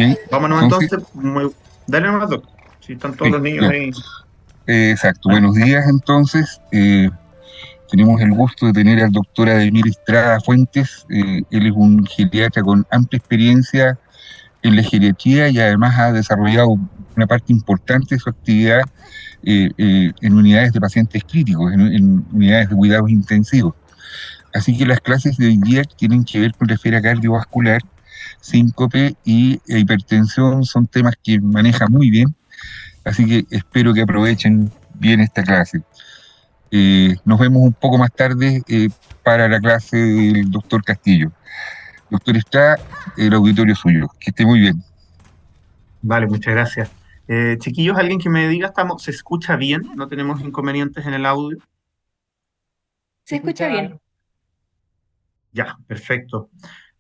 Bien, Vámonos entonces, entonces. Dale nomás, doctor. Si están todos sí, los niños ya, ahí. exacto. Vale. Buenos días, entonces. Tenemos el gusto de tener al doctor Ademir Estrada Fuentes. Él es un geriatra con amplia experiencia en la geriatría y además ha desarrollado una parte importante de su actividad en unidades de pacientes críticos, en unidades de cuidados intensivos. Así que las clases de hoy día tienen que ver con la esfera cardiovascular, síncope y hipertensión son temas que maneja muy bien. Así que espero que aprovechen bien esta clase. Nos vemos un poco más tarde para la clase del doctor Castillo. Doctor, está el auditorio suyo. Que esté muy bien. Vale, muchas gracias. Chiquillos, alguien que me diga, ¿se escucha bien? ¿No tenemos inconvenientes en el audio? Se escucha bien. Ya, perfecto.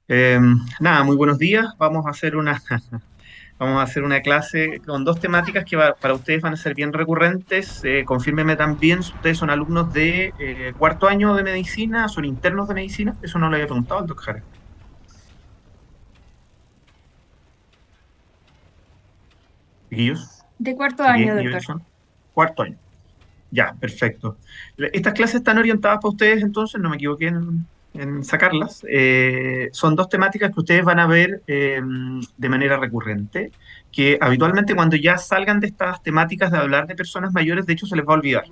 Eh, Nada, muy buenos días. Vamos a hacer vamos a hacer una clase con dos temáticas que para ustedes van a ser bien recurrentes. Confírmenme también si ustedes son alumnos de cuarto año de medicina, son internos de medicina. Eso no lo había preguntado al doctor Jara. Chiquillos, De cuarto año, doctor. Iverson, cuarto año. Ya, perfecto. Estas clases están orientadas para ustedes, entonces, no me equivoqué en sacarlas. Son dos temáticas que ustedes van a ver de manera recurrente, que habitualmente cuando ya salgan de estas temáticas de hablar de personas mayores, de hecho se les va a olvidar.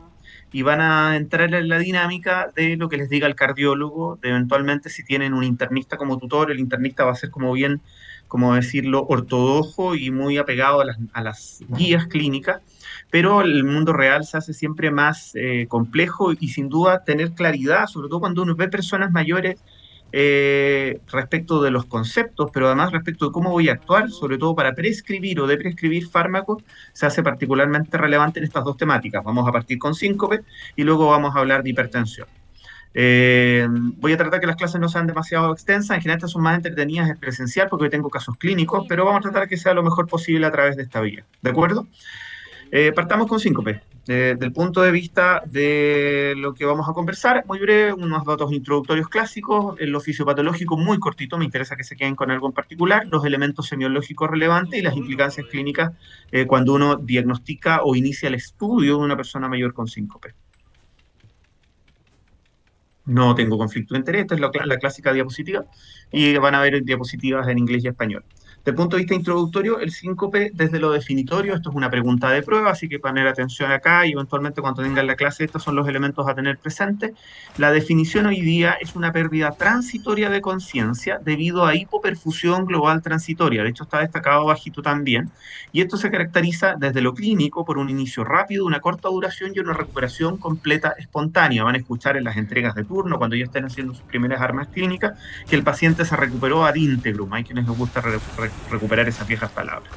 Y van a entrar en la dinámica de lo que les diga el cardiólogo, de eventualmente si tienen un internista como tutor, el internista va a ser como bien, como decirlo, ortodoxo y muy apegado a las guías clínicas, pero el mundo real se hace siempre más complejo y sin duda tener claridad, sobre todo cuando uno ve personas mayores respecto de los conceptos, pero además respecto de cómo voy a actuar, sobre todo para prescribir o de prescribir fármacos, se hace particularmente relevante en estas dos temáticas. Vamos a partir con síncope y luego vamos a hablar de hipertensión. Voy a tratar que las clases no sean demasiado extensas, en general estas son más entretenidas en presencial porque hoy tengo casos clínicos, pero vamos a tratar que sea lo mejor posible a través de esta vía. ¿De acuerdo? Partamos con síncope. Del punto de vista de lo que vamos a conversar, muy breve, unos datos introductorios clásicos, el oficio patológico muy cortito, me interesa que se queden con algo en particular, los elementos semiológicos relevantes y las implicancias clínicas cuando uno diagnostica o inicia el estudio de una persona mayor con síncope. No tengo conflicto de interés, esta es la clásica diapositiva y van a ver diapositivas en inglés y español. Desde el punto de vista introductorio, el síncope desde lo definitorio, esto es una pregunta de prueba, así que poner atención acá y eventualmente cuando tengan la clase, estos son los elementos a tener presentes. La definición hoy día es una pérdida transitoria de conciencia debido a hipoperfusión global transitoria, de hecho está destacado bajito también, y esto se caracteriza desde lo clínico por un inicio rápido, una corta duración y una recuperación completa espontánea. Van a escuchar en las entregas de turno, cuando ya estén haciendo sus primeras armas clínicas, que el paciente se recuperó ad integrum. Hay quienes les gusta recuperar esas viejas palabras.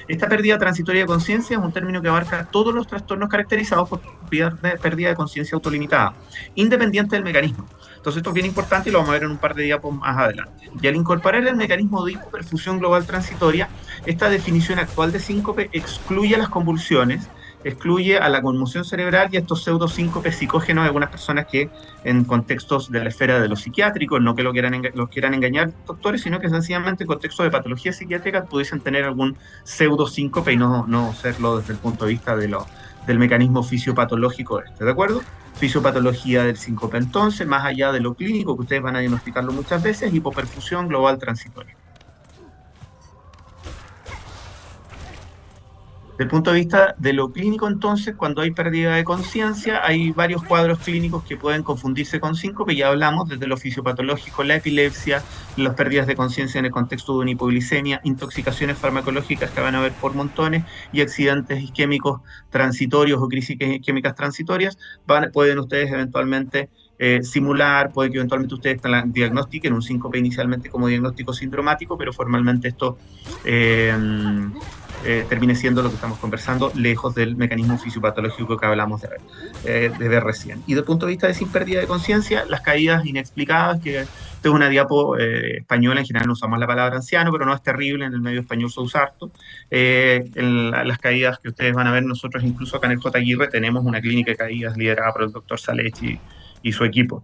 Esta pérdida transitoria de conciencia es un término que abarca todos los trastornos caracterizados por pérdida de conciencia autolimitada, independiente del mecanismo. Entonces esto es bien importante y lo vamos a ver en un par de diapos más adelante. Y al incorporar el mecanismo de hipoperfusión global transitoria, esta definición actual de síncope excluye las convulsiones, excluye a la conmoción cerebral y a estos pseudosíncopes psicógenos de algunas personas que en contextos de la esfera de lo psiquiátrico, no que los quieran engañar doctores, sino que sencillamente en contextos de patología psiquiátrica pudiesen tener algún pseudosíncope y no serlo desde el punto de vista del mecanismo fisiopatológico este, ¿de acuerdo? Fisiopatología del síncope. Entonces, más allá de lo clínico, que ustedes van a diagnosticarlo muchas veces, hipoperfusión global transitoria. Desde el punto de vista de lo clínico, entonces, cuando hay pérdida de conciencia, hay varios cuadros clínicos que pueden confundirse con síncope. Ya hablamos desde lo fisiopatológico, la epilepsia, las pérdidas de conciencia en el contexto de una hipoglicemia, intoxicaciones farmacológicas que van a haber por montones y accidentes isquémicos transitorios o crisis isquémicas transitorias. Pueden ustedes eventualmente simular, puede que eventualmente ustedes diagnostiquen un síncope inicialmente como diagnóstico sindromático, pero formalmente esto eh, termine siendo lo que estamos conversando, lejos del mecanismo fisiopatológico que hablamos de ver recién. Y desde el punto de vista de sin pérdida de conciencia, las caídas inexplicadas, que esto es una diapo española, en general no usamos la palabra anciano, pero no es terrible, en el medio español se usa harto. Las caídas que ustedes van a ver, nosotros incluso acá en el J. Aguirre tenemos una clínica de caídas liderada por el doctor Salechi y su equipo,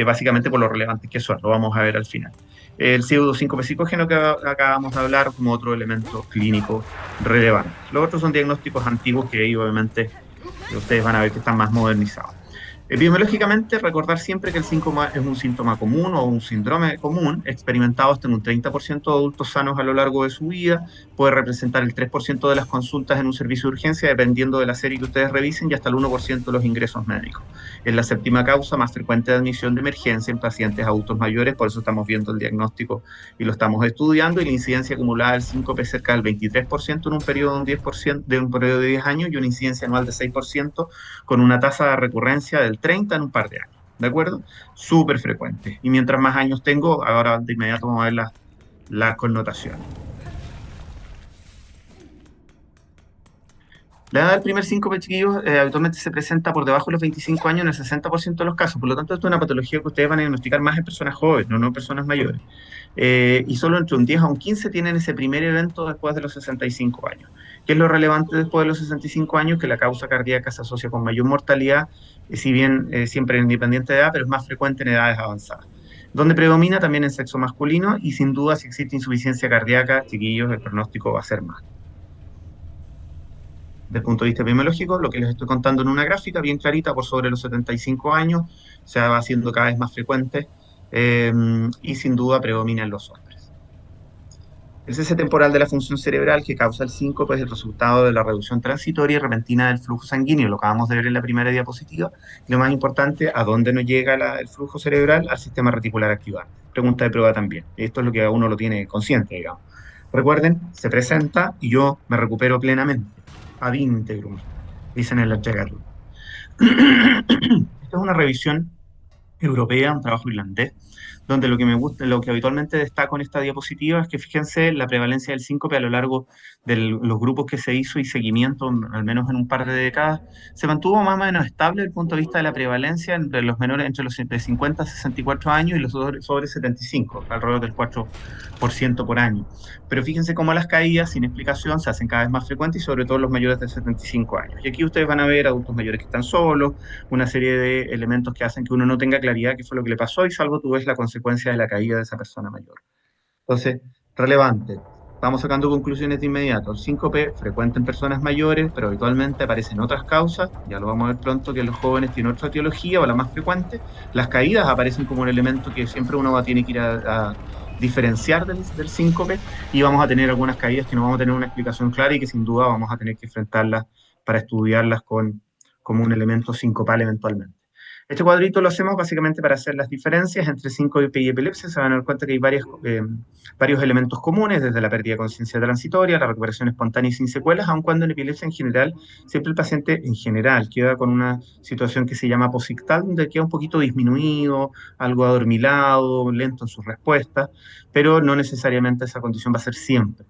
básicamente por lo relevantes que son, lo vamos a ver al final. el pseudosíncope psicógeno que acabamos de hablar como otro elemento clínico relevante. Los otros son diagnósticos antiguos que ahí obviamente ustedes van a ver que están más modernizados. Epidemiológicamente, recordar siempre que el síntoma es un síntoma común o un síndrome común, experimentado hasta en un 30% de adultos sanos a lo largo de su vida, puede representar el 3% de las consultas en un servicio de urgencia, dependiendo de la serie que ustedes revisen, y hasta el 1% de los ingresos médicos. Es la séptima causa más frecuente de admisión de emergencia en pacientes adultos mayores, por eso estamos viendo el diagnóstico y lo estamos estudiando, y la incidencia acumulada del síncope es cerca del 23% en un periodo de un 10%, de un periodo de 10 años, y una incidencia anual de 6%, con una tasa de recurrencia del 30 en un par de años, ¿de acuerdo? Súper frecuente. Y mientras más años tengo, ahora de inmediato vamos a ver las connotaciones. La edad del primer síncope, chiquillos, habitualmente se presenta por debajo de los 25 años en el 60% de los casos. Por lo tanto, esto es una patología que ustedes van a diagnosticar más en personas jóvenes, no en personas mayores. Y solo entre un 10 a un 15 tienen ese primer evento después de los 65 años. ¿Qué es lo relevante después de los 65 años? Que la causa cardíaca se asocia con mayor mortalidad, si bien siempre independiente de edad, pero es más frecuente en edades avanzadas. Donde predomina también en sexo masculino, y sin duda si existe insuficiencia cardíaca, chiquillos, el pronóstico va a ser más. Desde el punto de vista epidemiológico, lo que les estoy contando en una gráfica bien clarita, por sobre los 75 años, se va haciendo cada vez más frecuente, y sin duda predomina en los hombres. El cese temporal de la función cerebral que causa el síncope es el resultado de la reducción transitoria y repentina del flujo sanguíneo, lo acabamos de ver en la primera diapositiva. Y lo más importante, ¿a dónde nos llega el flujo cerebral? Al sistema reticular activado. Pregunta de prueba también. Esto es lo que a uno lo tiene consciente, digamos. Recuerden, se presenta y yo me recupero plenamente, ad integrum, dicen en la entregarlo. Esta es una revisión europea, un trabajo irlandés, donde lo que me gusta, lo que habitualmente destaco en esta diapositiva es que fíjense la prevalencia del síncope a lo largo de los grupos que se hizo y seguimiento, al menos en un par de décadas, se mantuvo más o menos estable desde el punto de vista de la prevalencia entre los menores entre los de 50 a 64 años y los sobre 75, alrededor del 4% por año. Pero fíjense cómo las caídas sin explicación se hacen cada vez más frecuentes, y sobre todo los mayores de 75 años. Y aquí ustedes van a ver adultos mayores que están solos, una serie de elementos que hacen que uno no tenga claridad qué fue lo que le pasó, y salvo tú ves la consecuencia de la caída de esa persona mayor. Entonces, relevante. Vamos sacando conclusiones de inmediato. El síncope frecuente en personas mayores, pero habitualmente aparece en otras causas. Ya lo vamos a ver pronto, que en los jóvenes tiene otra etiología, o la más frecuente. Las caídas aparecen como un elemento que siempre uno va a tener que ir a diferenciar del síncope, y vamos a tener algunas caídas que no vamos a tener una explicación clara y que sin duda vamos a tener que enfrentarlas para estudiarlas como un elemento sincopal eventualmente. Este cuadrito lo hacemos básicamente para hacer las diferencias entre síncope y epilepsia. Se van a dar cuenta que hay varios elementos comunes, desde la pérdida de conciencia transitoria, la recuperación espontánea y sin secuelas, aun cuando en epilepsia en general, siempre el paciente en general queda con una situación que se llama posictal, donde queda un poquito disminuido, algo adormilado, lento en sus respuestas, pero no necesariamente esa condición va a ser siempre.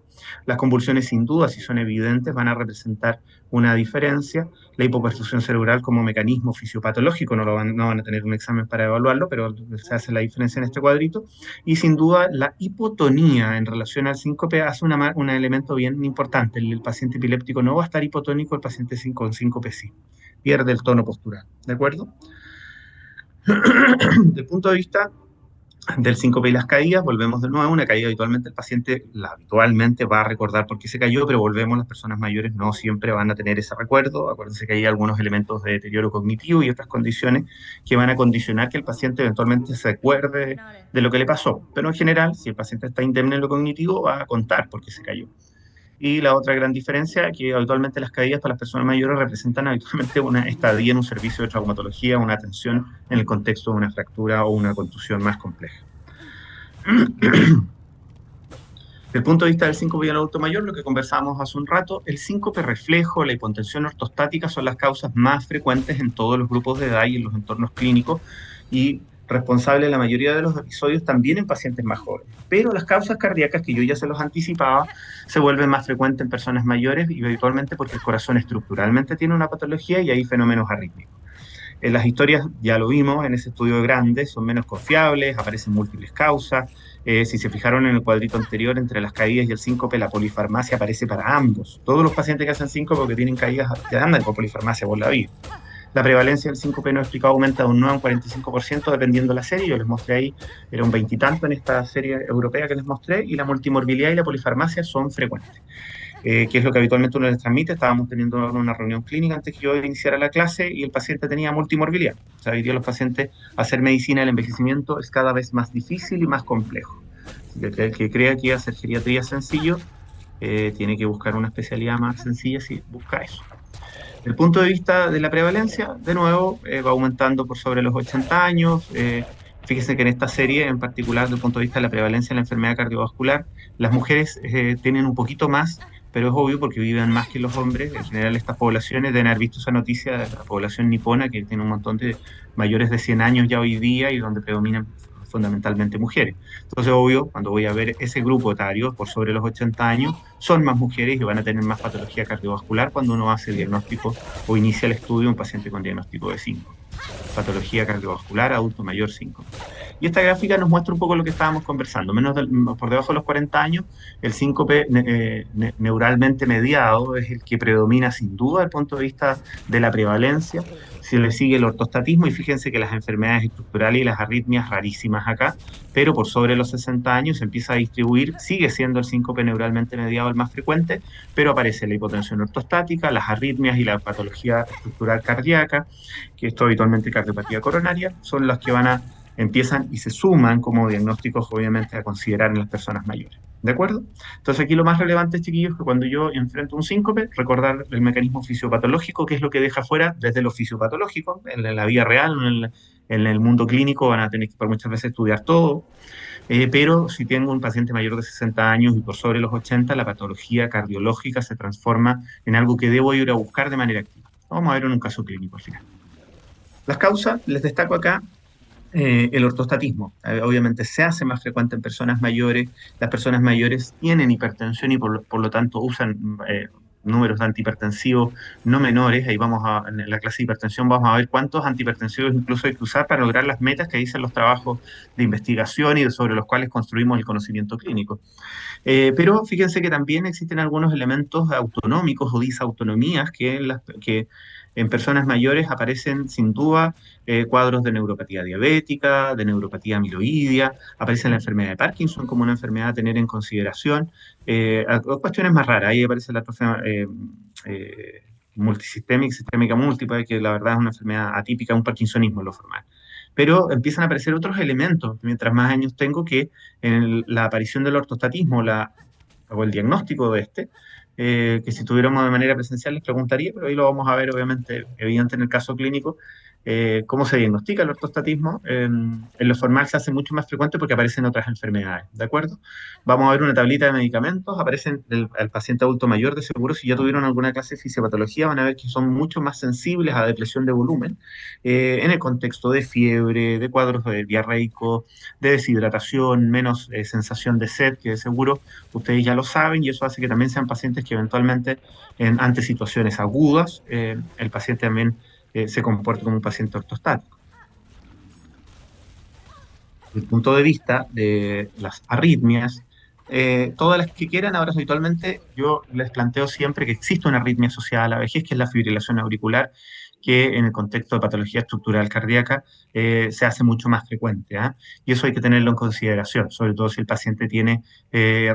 Las convulsiones, sin duda, si son evidentes, van a representar una diferencia. La hipoperfusión cerebral como mecanismo fisiopatológico no van a tener un examen para evaluarlo, pero se hace la diferencia en este cuadrito. Y sin duda la hipotonía en relación al síncope hace un elemento bien importante. El paciente epiléptico no va a estar hipotónico, el paciente con síncope sí. Pierde el tono postural, ¿de acuerdo? Desde el punto de vista del síncope y las caídas, volvemos de nuevo. Una caída habitualmente el paciente habitualmente va a recordar por qué se cayó, pero volvemos, las personas mayores no siempre van a tener ese recuerdo. Acuérdense que hay algunos elementos de deterioro cognitivo y otras condiciones que van a condicionar que el paciente eventualmente se acuerde de lo que le pasó. Pero en general, si el paciente está indemne en lo cognitivo, va a contar por qué se cayó. Y la otra gran diferencia es que habitualmente las caídas para las personas mayores representan habitualmente una estadía en un servicio de traumatología, una atención en el contexto de una fractura o una contusión más compleja. Desde el punto de vista del síncope y el adulto mayor, lo que conversábamos hace un rato, el síncope reflejo, la hipotensión ortostática son las causas más frecuentes en todos los grupos de edad y en los entornos clínicos, y responsable de la mayoría de los episodios también en pacientes más jóvenes. Pero las causas cardíacas, que yo ya se los anticipaba, se vuelven más frecuentes en personas mayores, y habitualmente porque el corazón estructuralmente tiene una patología y hay fenómenos arrítmicos. En las historias, ya lo vimos en ese estudio grande, son menos confiables, aparecen múltiples causas. Si se fijaron en el cuadrito anterior, entre las caídas y el síncope, la polifarmacia aparece para ambos. Todos los pacientes que hacen síncope, que tienen caídas, que andan con polifarmacia por la vida. La prevalencia del síncope no explicado aumenta de un 9 a un 45% dependiendo de la serie. Yo les mostré ahí, era un 20 y tanto en esta serie europea que les mostré, y la multimorbilidad y la polifarmacia son frecuentes, que es lo que habitualmente uno les transmite. Estábamos teniendo una reunión clínica antes que yo iniciara la clase y el paciente tenía multimorbilidad. O sea, hoy día los pacientes, hacer medicina del envejecimiento es cada vez más difícil y más complejo. Así que el que crea que hacer geriatría es sencillo, tiene que buscar una especialidad más sencilla si busca eso. Desde el punto de vista de la prevalencia, de nuevo, va aumentando por sobre los 80 años. Fíjense que en esta serie, en particular, desde el punto de vista de la prevalencia de la enfermedad cardiovascular, las mujeres tienen un poquito más, pero es obvio porque viven más que los hombres. En general, estas poblaciones, deben haber visto esa noticia de la población nipona, que tiene un montón de mayores de 100 años ya hoy día y donde predominan fundamentalmente mujeres. Entonces, obvio, cuando voy a ver ese grupo etario por sobre los 80 años, son más mujeres y van a tener más patología cardiovascular cuando uno hace diagnóstico o inicia el estudio de un paciente con diagnóstico de 5. Patología cardiovascular, adulto mayor 5. Y esta gráfica nos muestra un poco lo que estábamos conversando. Por debajo de los 40 años, el síncope neuralmente mediado es el que predomina sin duda desde el punto de vista de la prevalencia. Se le sigue el ortostatismo y fíjense que las enfermedades estructurales y las arritmias rarísimas acá, pero por sobre los 60 años se empieza a distribuir, sigue siendo el síncope neuralmente mediado el más frecuente, pero aparece la hipotensión ortostática, las arritmias y la patología estructural cardíaca, que esto habitualmente cardiopatía coronaria, son las que empiezan y se suman como diagnósticos obviamente a considerar en las personas mayores. ¿De acuerdo? Entonces aquí lo más relevante, chiquillos, es que cuando yo enfrento un síncope, recordar el mecanismo fisiopatológico, que es lo que deja fuera desde lo fisiopatológico, en la vida real, en el mundo clínico van a tener que por muchas veces estudiar todo, pero si tengo un paciente mayor de 60 años y por sobre los 80, la patología cardiológica se transforma en algo que debo ir a buscar de manera activa. Vamos a ver en un caso clínico al final. Las causas, les destaco acá, el ortostatismo. Obviamente se hace más frecuente en personas mayores. Las personas mayores tienen hipertensión y por lo tanto usan números de antihipertensivos no menores. Ahí en la clase de hipertensión vamos a ver cuántos antihipertensivos incluso hay que usar para lograr las metas que dicen los trabajos de investigación y sobre los cuales construimos el conocimiento clínico. Pero fíjense que también existen algunos elementos autonómicos o disautonomías que en personas mayores aparecen sin duda, cuadros de neuropatía diabética, de neuropatía amiloidea, aparece la enfermedad de Parkinson como una enfermedad a tener en consideración, cuestiones más raras, ahí aparece la atrofia sistémica múltiple, que la verdad es una enfermedad atípica, un parkinsonismo en lo formal. Pero empiezan a aparecer otros elementos, mientras más años tengo, que en la aparición del ortostatismo o el diagnóstico de que si tuviéramos de manera presencial les preguntaría, pero ahí lo vamos a ver obviamente evidente en el caso clínico, cómo se diagnostica el ortostatismo. En lo formal se hace mucho más frecuente porque aparecen otras enfermedades, ¿de acuerdo? Vamos a ver una tablita de medicamentos, aparecen el paciente adulto mayor, de seguro si ya tuvieron alguna clase de fisiopatología van a ver que son mucho más sensibles a depresión de volumen, en el contexto de fiebre, de cuadros diarreicos, de deshidratación, menos sensación de sed, que de seguro ustedes ya lo saben, y eso hace que también sean pacientes que eventualmente ante situaciones agudas, el paciente también se comporte como un paciente ortostático. Desde el punto de vista de las arritmias, todas las que quieran, ahora habitualmente yo les planteo siempre que existe una arritmia asociada a la vejez, que es la fibrilación auricular, que en el contexto de patología estructural cardíaca se hace mucho más frecuente, ¿eh? Y eso hay que tenerlo en consideración, sobre todo si el paciente tiene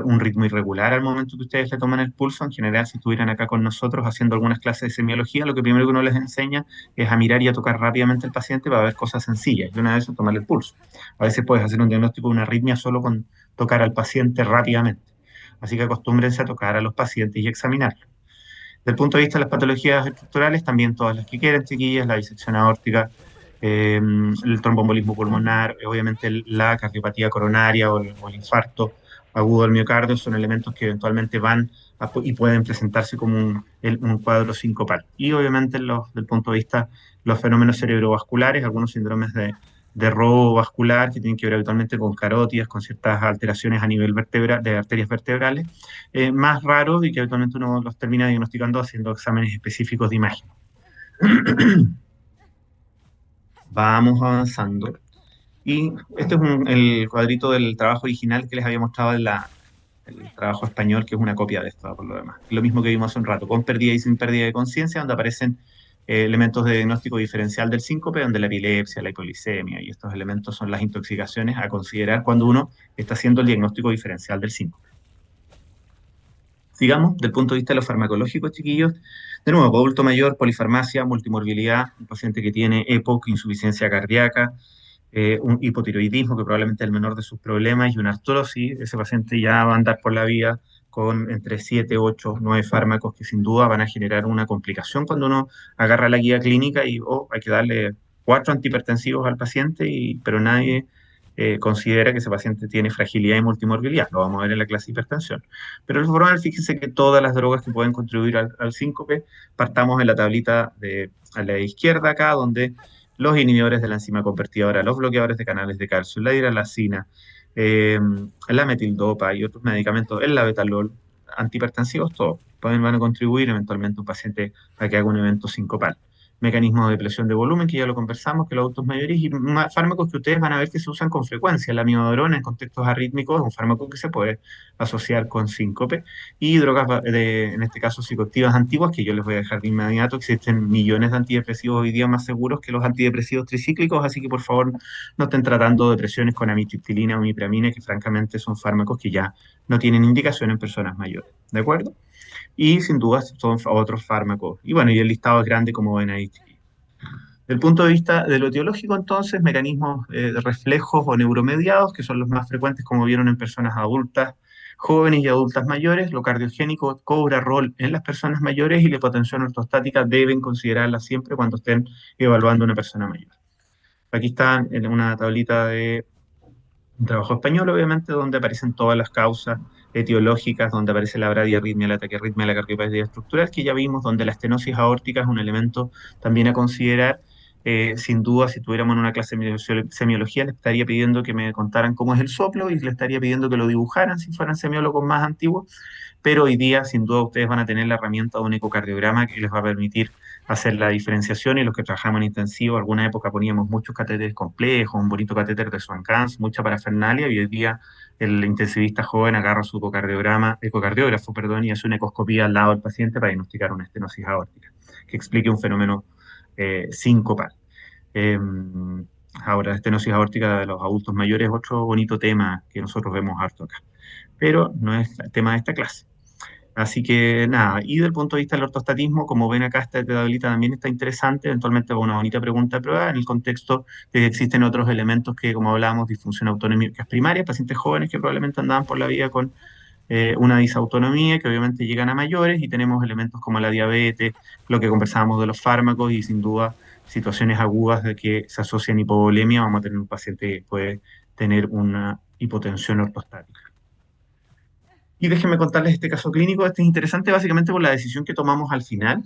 un ritmo irregular al momento que ustedes le toman el pulso. En general, si estuvieran acá con nosotros haciendo algunas clases de semiología, lo que primero que uno les enseña es a mirar y a tocar rápidamente al paciente para ver cosas sencillas, y una de esas tomarle el pulso. A veces puedes hacer un diagnóstico de una arritmia solo con tocar al paciente rápidamente. Así que acostúmbrense a tocar a los pacientes y examinarlos. Desde el punto de vista de las patologías estructurales, también todas las que quieran, chiquillas, la disección aórtica, el tromboembolismo pulmonar, obviamente la cardiopatía coronaria o el infarto agudo del miocardio son elementos que eventualmente y pueden presentarse como un cuadro sincopal. Y obviamente desde el punto de vista los fenómenos cerebrovasculares, algunos síndromes de robo vascular que tienen que ver habitualmente con carótidas, con ciertas alteraciones a nivel de arterias vertebrales, más raros y que habitualmente uno los termina diagnosticando haciendo exámenes específicos de imagen. Vamos avanzando. Y este es el cuadrito del trabajo original que les había mostrado en el trabajo español, que es una copia de esto, por lo demás. Lo mismo que vimos hace un rato, con pérdida y sin pérdida de conciencia, donde aparecen elementos de diagnóstico diferencial del síncope, donde la epilepsia, la hipoglicemia y estos elementos son las intoxicaciones a considerar cuando uno está haciendo el diagnóstico diferencial del síncope. Sigamos, del punto de vista de lo farmacológico, chiquillos, de nuevo, adulto mayor, polifarmacia, multimorbilidad, un paciente que tiene EPOC, insuficiencia cardíaca, un hipotiroidismo, que probablemente es el menor de sus problemas, y una artrosis, ese paciente ya va a andar por la vida con entre 7, 8, 9 fármacos que sin duda van a generar una complicación cuando uno agarra la guía clínica y hay que darle 4 antihipertensivos al paciente, pero nadie considera que ese paciente tiene fragilidad y multimorbilidad. Lo vamos a ver en la clase de hipertensión. Pero el formal, fíjense que todas las drogas que pueden contribuir al síncope, partamos en la tablita a la izquierda acá, donde los inhibidores de la enzima convertidora, los bloqueadores de canales de calcio, la hidralazina, la metildopa y otros medicamentos, el labetalol, antihipertensivos, todos van a contribuir eventualmente a un paciente a que haga un evento sincopal. Mecanismos de presión de volumen, que ya lo conversamos, que los adultos mayores, y fármacos que ustedes van a ver que se usan con frecuencia. La amiodarona en contextos arrítmicos es un fármaco que se puede asociar con síncope, y drogas, en este caso psicoactivas antiguas, que yo les voy a dejar de inmediato. Existen millones de antidepresivos hoy día más seguros que los antidepresivos tricíclicos, así que por favor no estén tratando depresiones con amitriptilina o imipramina, que francamente son fármacos que ya no tienen indicación en personas mayores. ¿De acuerdo? Y sin duda son otros fármacos. Y bueno, y el listado es grande, como ven ahí. Desde el punto de vista de lo etiológico, entonces, mecanismos de reflejos o neuromediados, que son los más frecuentes, como vieron en personas adultas, jóvenes y adultas mayores. Lo cardiogénico cobra rol en las personas mayores, y la hipotensión ortostática deben considerarla siempre cuando estén evaluando a una persona mayor. Aquí está en una tablita de un trabajo español, obviamente, donde aparecen todas las causas etiológicas, donde aparece la bradiarritmia, la taquiarritmia, la cardiopatía estructural, que ya vimos, donde la estenosis aórtica es un elemento también a considerar. Sin duda, si tuviéramos en una clase de semiología, les estaría pidiendo que me contaran cómo es el soplo, y les estaría pidiendo que lo dibujaran si fueran semiólogos más antiguos, pero hoy día, sin duda, ustedes van a tener la herramienta de un ecocardiograma que les va a permitir hacer la diferenciación. Y los que trabajamos en intensivo, alguna época poníamos muchos catéteres complejos, un bonito catéter de Swan-Ganz, mucha parafernalia, y hoy día el intensivista joven agarra su ecocardiógrafo, perdón, y hace una ecoscopía al lado del paciente para diagnosticar una estenosis aórtica, que explique un fenómeno sincopal. Ahora, la estenosis aórtica de los adultos mayores es otro bonito tema que nosotros vemos harto acá, pero no es el tema de esta clase. Así que nada, y del punto de vista del ortostatismo, como ven acá, esta tablita también está interesante, eventualmente va una bonita pregunta de prueba en el contexto de que existen otros elementos que, como hablábamos, disfunción autonómica primaria, pacientes jóvenes que probablemente andaban por la vida con una disautonomía, que obviamente llegan a mayores, y tenemos elementos como la diabetes, lo que conversábamos de los fármacos, y sin duda situaciones agudas de que se asocian hipovolemia. Vamos a tener un paciente que puede tener una hipotensión ortostática. Y déjenme contarles este caso clínico. Este es interesante básicamente por la decisión que tomamos al final.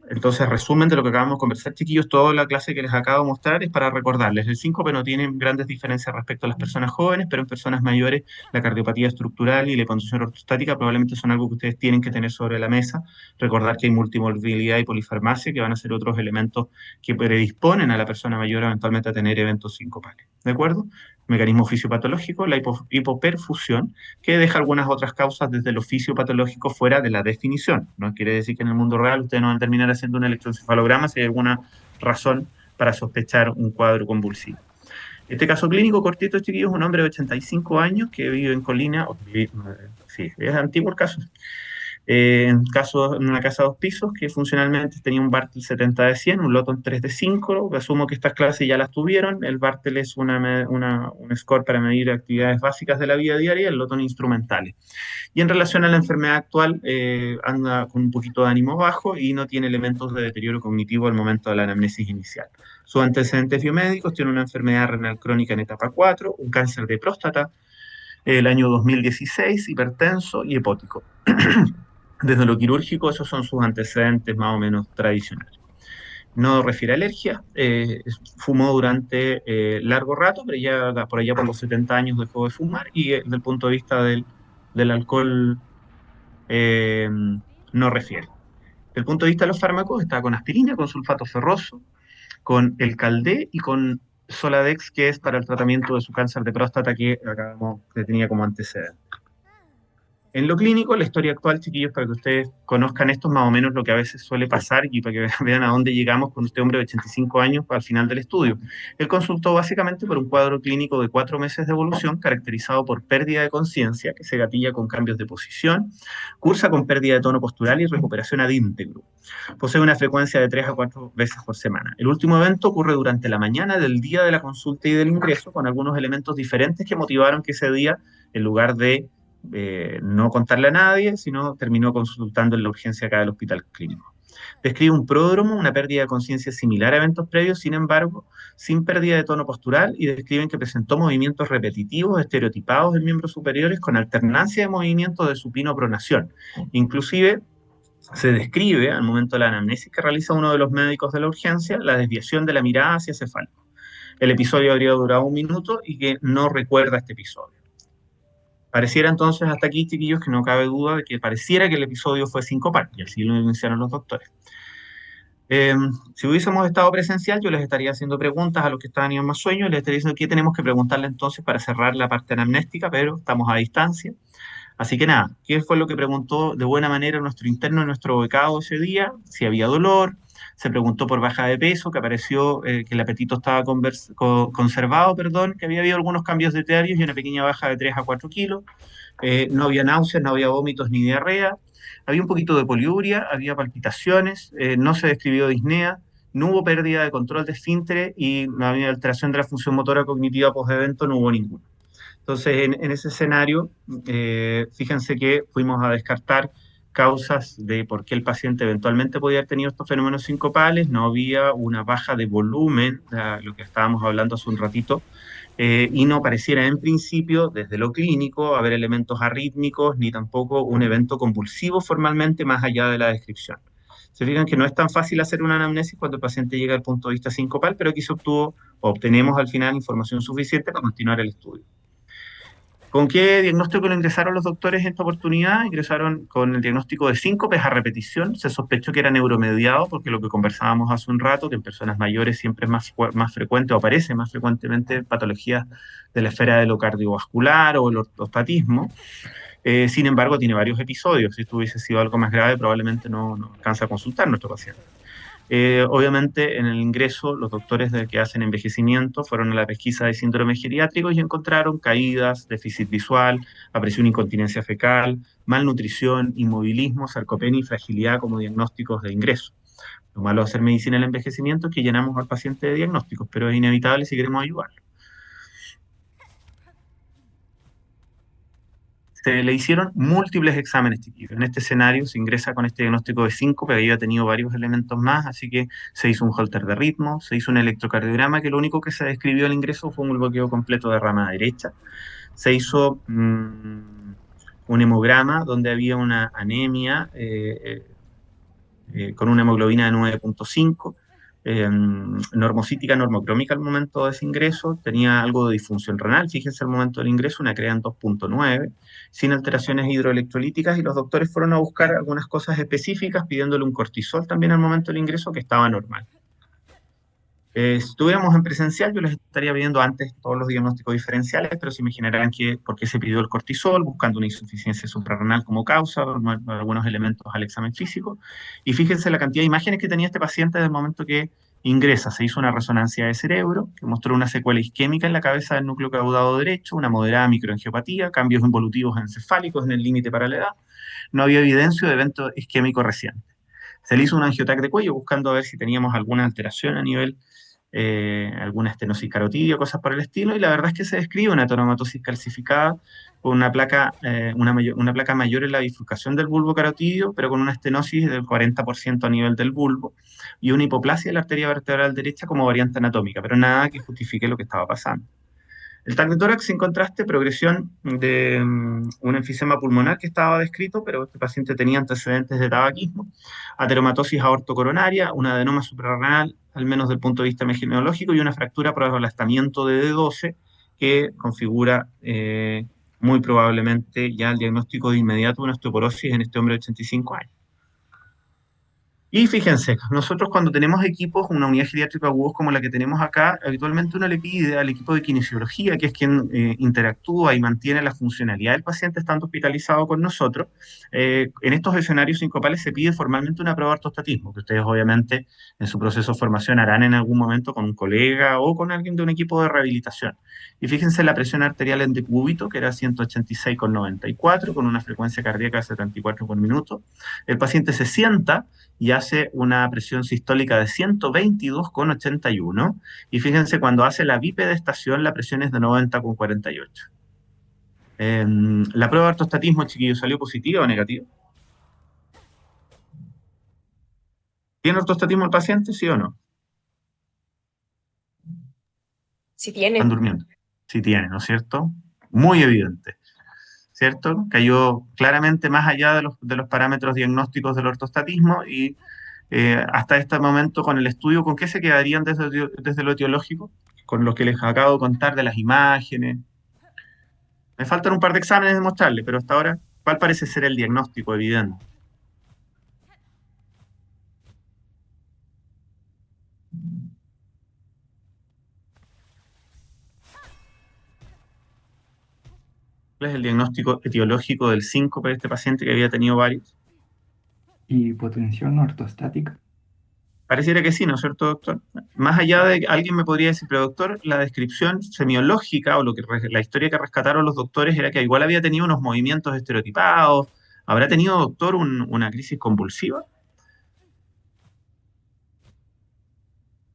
Entonces, resumen de lo que acabamos de conversar, chiquillos, toda la clase que les acabo de mostrar es para recordarles. El síncope no tiene grandes diferencias respecto a las personas jóvenes, pero en personas mayores la cardiopatía estructural y la hipotensión ortostática probablemente son algo que ustedes tienen que tener sobre la mesa. Recordar que hay multimorbilidad y polifarmacia, que van a ser otros elementos que predisponen a la persona mayor eventualmente a tener eventos sincopales. ¿De acuerdo? Mecanismo fisiopatológico, la hipoperfusión, que deja algunas otras causas desde lo fisiopatológico fuera de la definición. No quiere decir que en el mundo real ustedes no van a terminar haciendo un electroencefalograma si hay alguna razón para sospechar un cuadro convulsivo. Este caso clínico cortito, chiquillos, un hombre de 85 años que vive en Colina, sí, es antiguo el caso, en una casa de 2 pisos que funcionalmente tenía un Bartel 70 de 100, un Lotton 3 de 5. Asumo que estas clases ya las tuvieron. El Bartel es un score para medir actividades básicas de la vida diaria, el Lotton instrumentales. Y en relación a la enfermedad actual, anda con un poquito de ánimo bajo y no tiene elementos de deterioro cognitivo al momento de la anamnesis inicial. Sus antecedentes biomédicos: tiene una enfermedad renal crónica en etapa 4, un cáncer de próstata el año 2016, hipertenso y hepático. Desde lo quirúrgico, esos son sus antecedentes más o menos tradicionales. No refiere a alergia, fumó durante largo rato, pero ya por allá por los 70 años dejó de fumar, y desde el punto de vista del alcohol no refiere. Desde el punto de vista de los fármacos, está con aspirina, con sulfato ferroso, con el Caldé y con Soladex, que es para el tratamiento de su cáncer de próstata que tenía como antecedente. En lo clínico, la historia actual, chiquillos, para que ustedes conozcan esto, es más o menos lo que a veces suele pasar y para que vean a dónde llegamos con este hombre de 85 años al final del estudio. Él consultó básicamente por un cuadro clínico de 4 meses de evolución caracterizado por pérdida de conciencia, que se gatilla con cambios de posición, cursa con pérdida de tono postural y recuperación ad íntegro. Posee una frecuencia de 3 a 4 veces por semana. El último evento ocurre durante la mañana del día de la consulta y del ingreso, con algunos elementos diferentes que motivaron que ese día, en lugar de no contarle a nadie, sino terminó consultando en la urgencia acá del hospital clínico. Describe un pródromo, una pérdida de conciencia similar a eventos previos, sin embargo, sin pérdida de tono postural, y describen que presentó movimientos repetitivos, estereotipados en miembros superiores, con alternancia de movimientos de supino-pronación. Inclusive, se describe, al momento de la anamnesis que realiza uno de los médicos de la urgencia, la desviación de la mirada hacia cefálico. El episodio habría durado 1 minuto y que no recuerda este episodio. Pareciera entonces hasta aquí, chiquillos, que no cabe duda de que pareciera que el episodio fue sincopal, y así lo iniciaron los doctores. Si hubiésemos estado presencial, yo les estaría haciendo preguntas a los que estaban en más sueño, les estaría diciendo qué tenemos que preguntarle entonces para cerrar la parte anamnéstica, pero estamos a distancia. Así que nada, ¿qué fue lo que preguntó de buena manera nuestro interno y nuestro becado ese día? Si había dolor, se preguntó por baja de peso, que apareció que el apetito estaba conservado, perdón, que había habido algunos cambios dietarios y una pequeña baja de 3 a 4 kilos. No había náuseas, no había vómitos ni diarrea. Había un poquito de poliuria, había palpitaciones, no se describió disnea, no hubo pérdida de control de esfínteres y no había alteración de la función motora cognitiva post-evento, no hubo ninguna. Entonces, en ese escenario, fíjense que fuimos a descartar causas de por qué el paciente eventualmente podía haber tenido estos fenómenos sincopales, no había una baja de volumen, lo que estábamos hablando hace un ratito, y no pareciera en principio, desde lo clínico, haber elementos arrítmicos, ni tampoco un evento convulsivo formalmente más allá de la descripción. Se fijan que no es tan fácil hacer una anamnesis cuando el paciente llega al punto de vista sincopal, pero aquí se obtuvo, o obtenemos al final información suficiente para continuar el estudio. ¿Con qué diagnóstico lo ingresaron los doctores en esta oportunidad? Ingresaron con el diagnóstico de síncopes a repetición. Se sospechó que era neuromediado, porque lo que conversábamos hace un rato, que en personas mayores siempre es más frecuente o aparece más frecuentemente patologías de la esfera de lo cardiovascular o el ortostatismo. Sin embargo, tiene varios episodios. Si esto hubiese sido algo más grave, probablemente no alcanza a consultar a nuestro paciente. Obviamente, en el ingreso, los doctores que hacen envejecimiento fueron a la pesquisa de síndromes geriátricos y encontraron caídas, déficit visual, apareció una incontinencia fecal, malnutrición, inmovilismo, sarcopenia y fragilidad como diagnósticos de ingreso. Lo malo de hacer medicina en el envejecimiento es que llenamos al paciente de diagnósticos, pero es inevitable si queremos ayudarlo. Se le hicieron múltiples exámenes chiquillos. En este escenario se ingresa con este diagnóstico de síncope, pero había tenido varios elementos más, así que se hizo un holter de ritmo, se hizo un electrocardiograma, que lo único que se describió al ingreso fue un bloqueo completo de rama derecha. Se hizo un hemograma donde había una anemia con una hemoglobina de 9.5, normocítica, normocrómica al momento de ese ingreso, tenía algo de disfunción renal, fíjense al momento del ingreso, una CREAN 2.9, sin alteraciones hidroelectrolíticas, y los doctores fueron a buscar algunas cosas específicas, pidiéndole un cortisol también al momento del ingreso, que estaba normal. Si estuviéramos en presencial, yo les estaría pidiendo antes todos los diagnósticos diferenciales, pero se imaginarán que por qué se pidió el cortisol, buscando una insuficiencia suprarrenal como causa, algunos elementos al examen físico. Y fíjense la cantidad de imágenes que tenía este paciente desde el momento que ingresa. Se hizo una resonancia de cerebro, que mostró una secuela isquémica en la cabeza del núcleo caudado derecho, una moderada microangiopatía, cambios involutivos encefálicos en el límite para la edad. No había evidencia de evento isquémico reciente. Se le hizo un angiotac de cuello buscando a ver si teníamos alguna alteración a nivel alguna estenosis carotidia, cosas por el estilo, y la verdad es que se describe una tonomatosis calcificada con una placa mayor en la bifurcación del bulbo carotidio, pero con una estenosis del 40% a nivel del bulbo, y una hipoplasia de la arteria vertebral derecha como variante anatómica, pero nada que justifique lo que estaba pasando. El TAC de tórax, en contraste, progresión de un enfisema pulmonar que estaba descrito, pero este paciente tenía antecedentes de tabaquismo, ateromatosis aortocoronaria, un adenoma suprarrenal, al menos desde el punto de vista meginológico, y una fractura por aplastamiento de D12 que configura muy probablemente ya el diagnóstico de inmediato de una osteoporosis en este hombre de 85 años. Y fíjense, nosotros cuando tenemos equipos, una unidad geriátrica agudos como la que tenemos acá, habitualmente uno le pide al equipo de kinesiología, que es quien interactúa y mantiene la funcionalidad del paciente estando hospitalizado con nosotros. En estos escenarios sincopales se pide formalmente una prueba de ortostatismo, que ustedes obviamente en su proceso de formación harán en algún momento con un colega o con alguien de un equipo de rehabilitación. Y fíjense la presión arterial en decúbito, que era 186,94, con una frecuencia cardíaca de 74 por minuto. El paciente se sienta y hace una presión sistólica de 122,81. Y fíjense, cuando hace la bipedestación, la presión es de 90,48. La prueba de ortostatismo, chiquillos, ¿salió positiva o negativa? ¿Tiene ortostatismo el paciente, sí o no? Si Están tiene. durmiendo. Sí tiene, ¿no es cierto? Muy evidente, ¿cierto? Cayó claramente más allá de los parámetros diagnósticos del ortostatismo y hasta este momento con el estudio, ¿con qué se quedarían desde lo etiológico? Con lo que les acabo de contar de las imágenes. Me faltan un par de exámenes de mostrarle, pero hasta ahora, ¿cuál parece ser el diagnóstico evidente? ¿Cuál es el diagnóstico etiológico del síncope de este paciente que había tenido varios? Hipotensión ortostática. Pareciera que sí, ¿no es cierto, doctor? Más allá de que alguien me podría decir, pero doctor, la descripción semiológica o la historia que rescataron los doctores era que igual había tenido unos movimientos estereotipados. ¿Habrá tenido, doctor, una crisis convulsiva?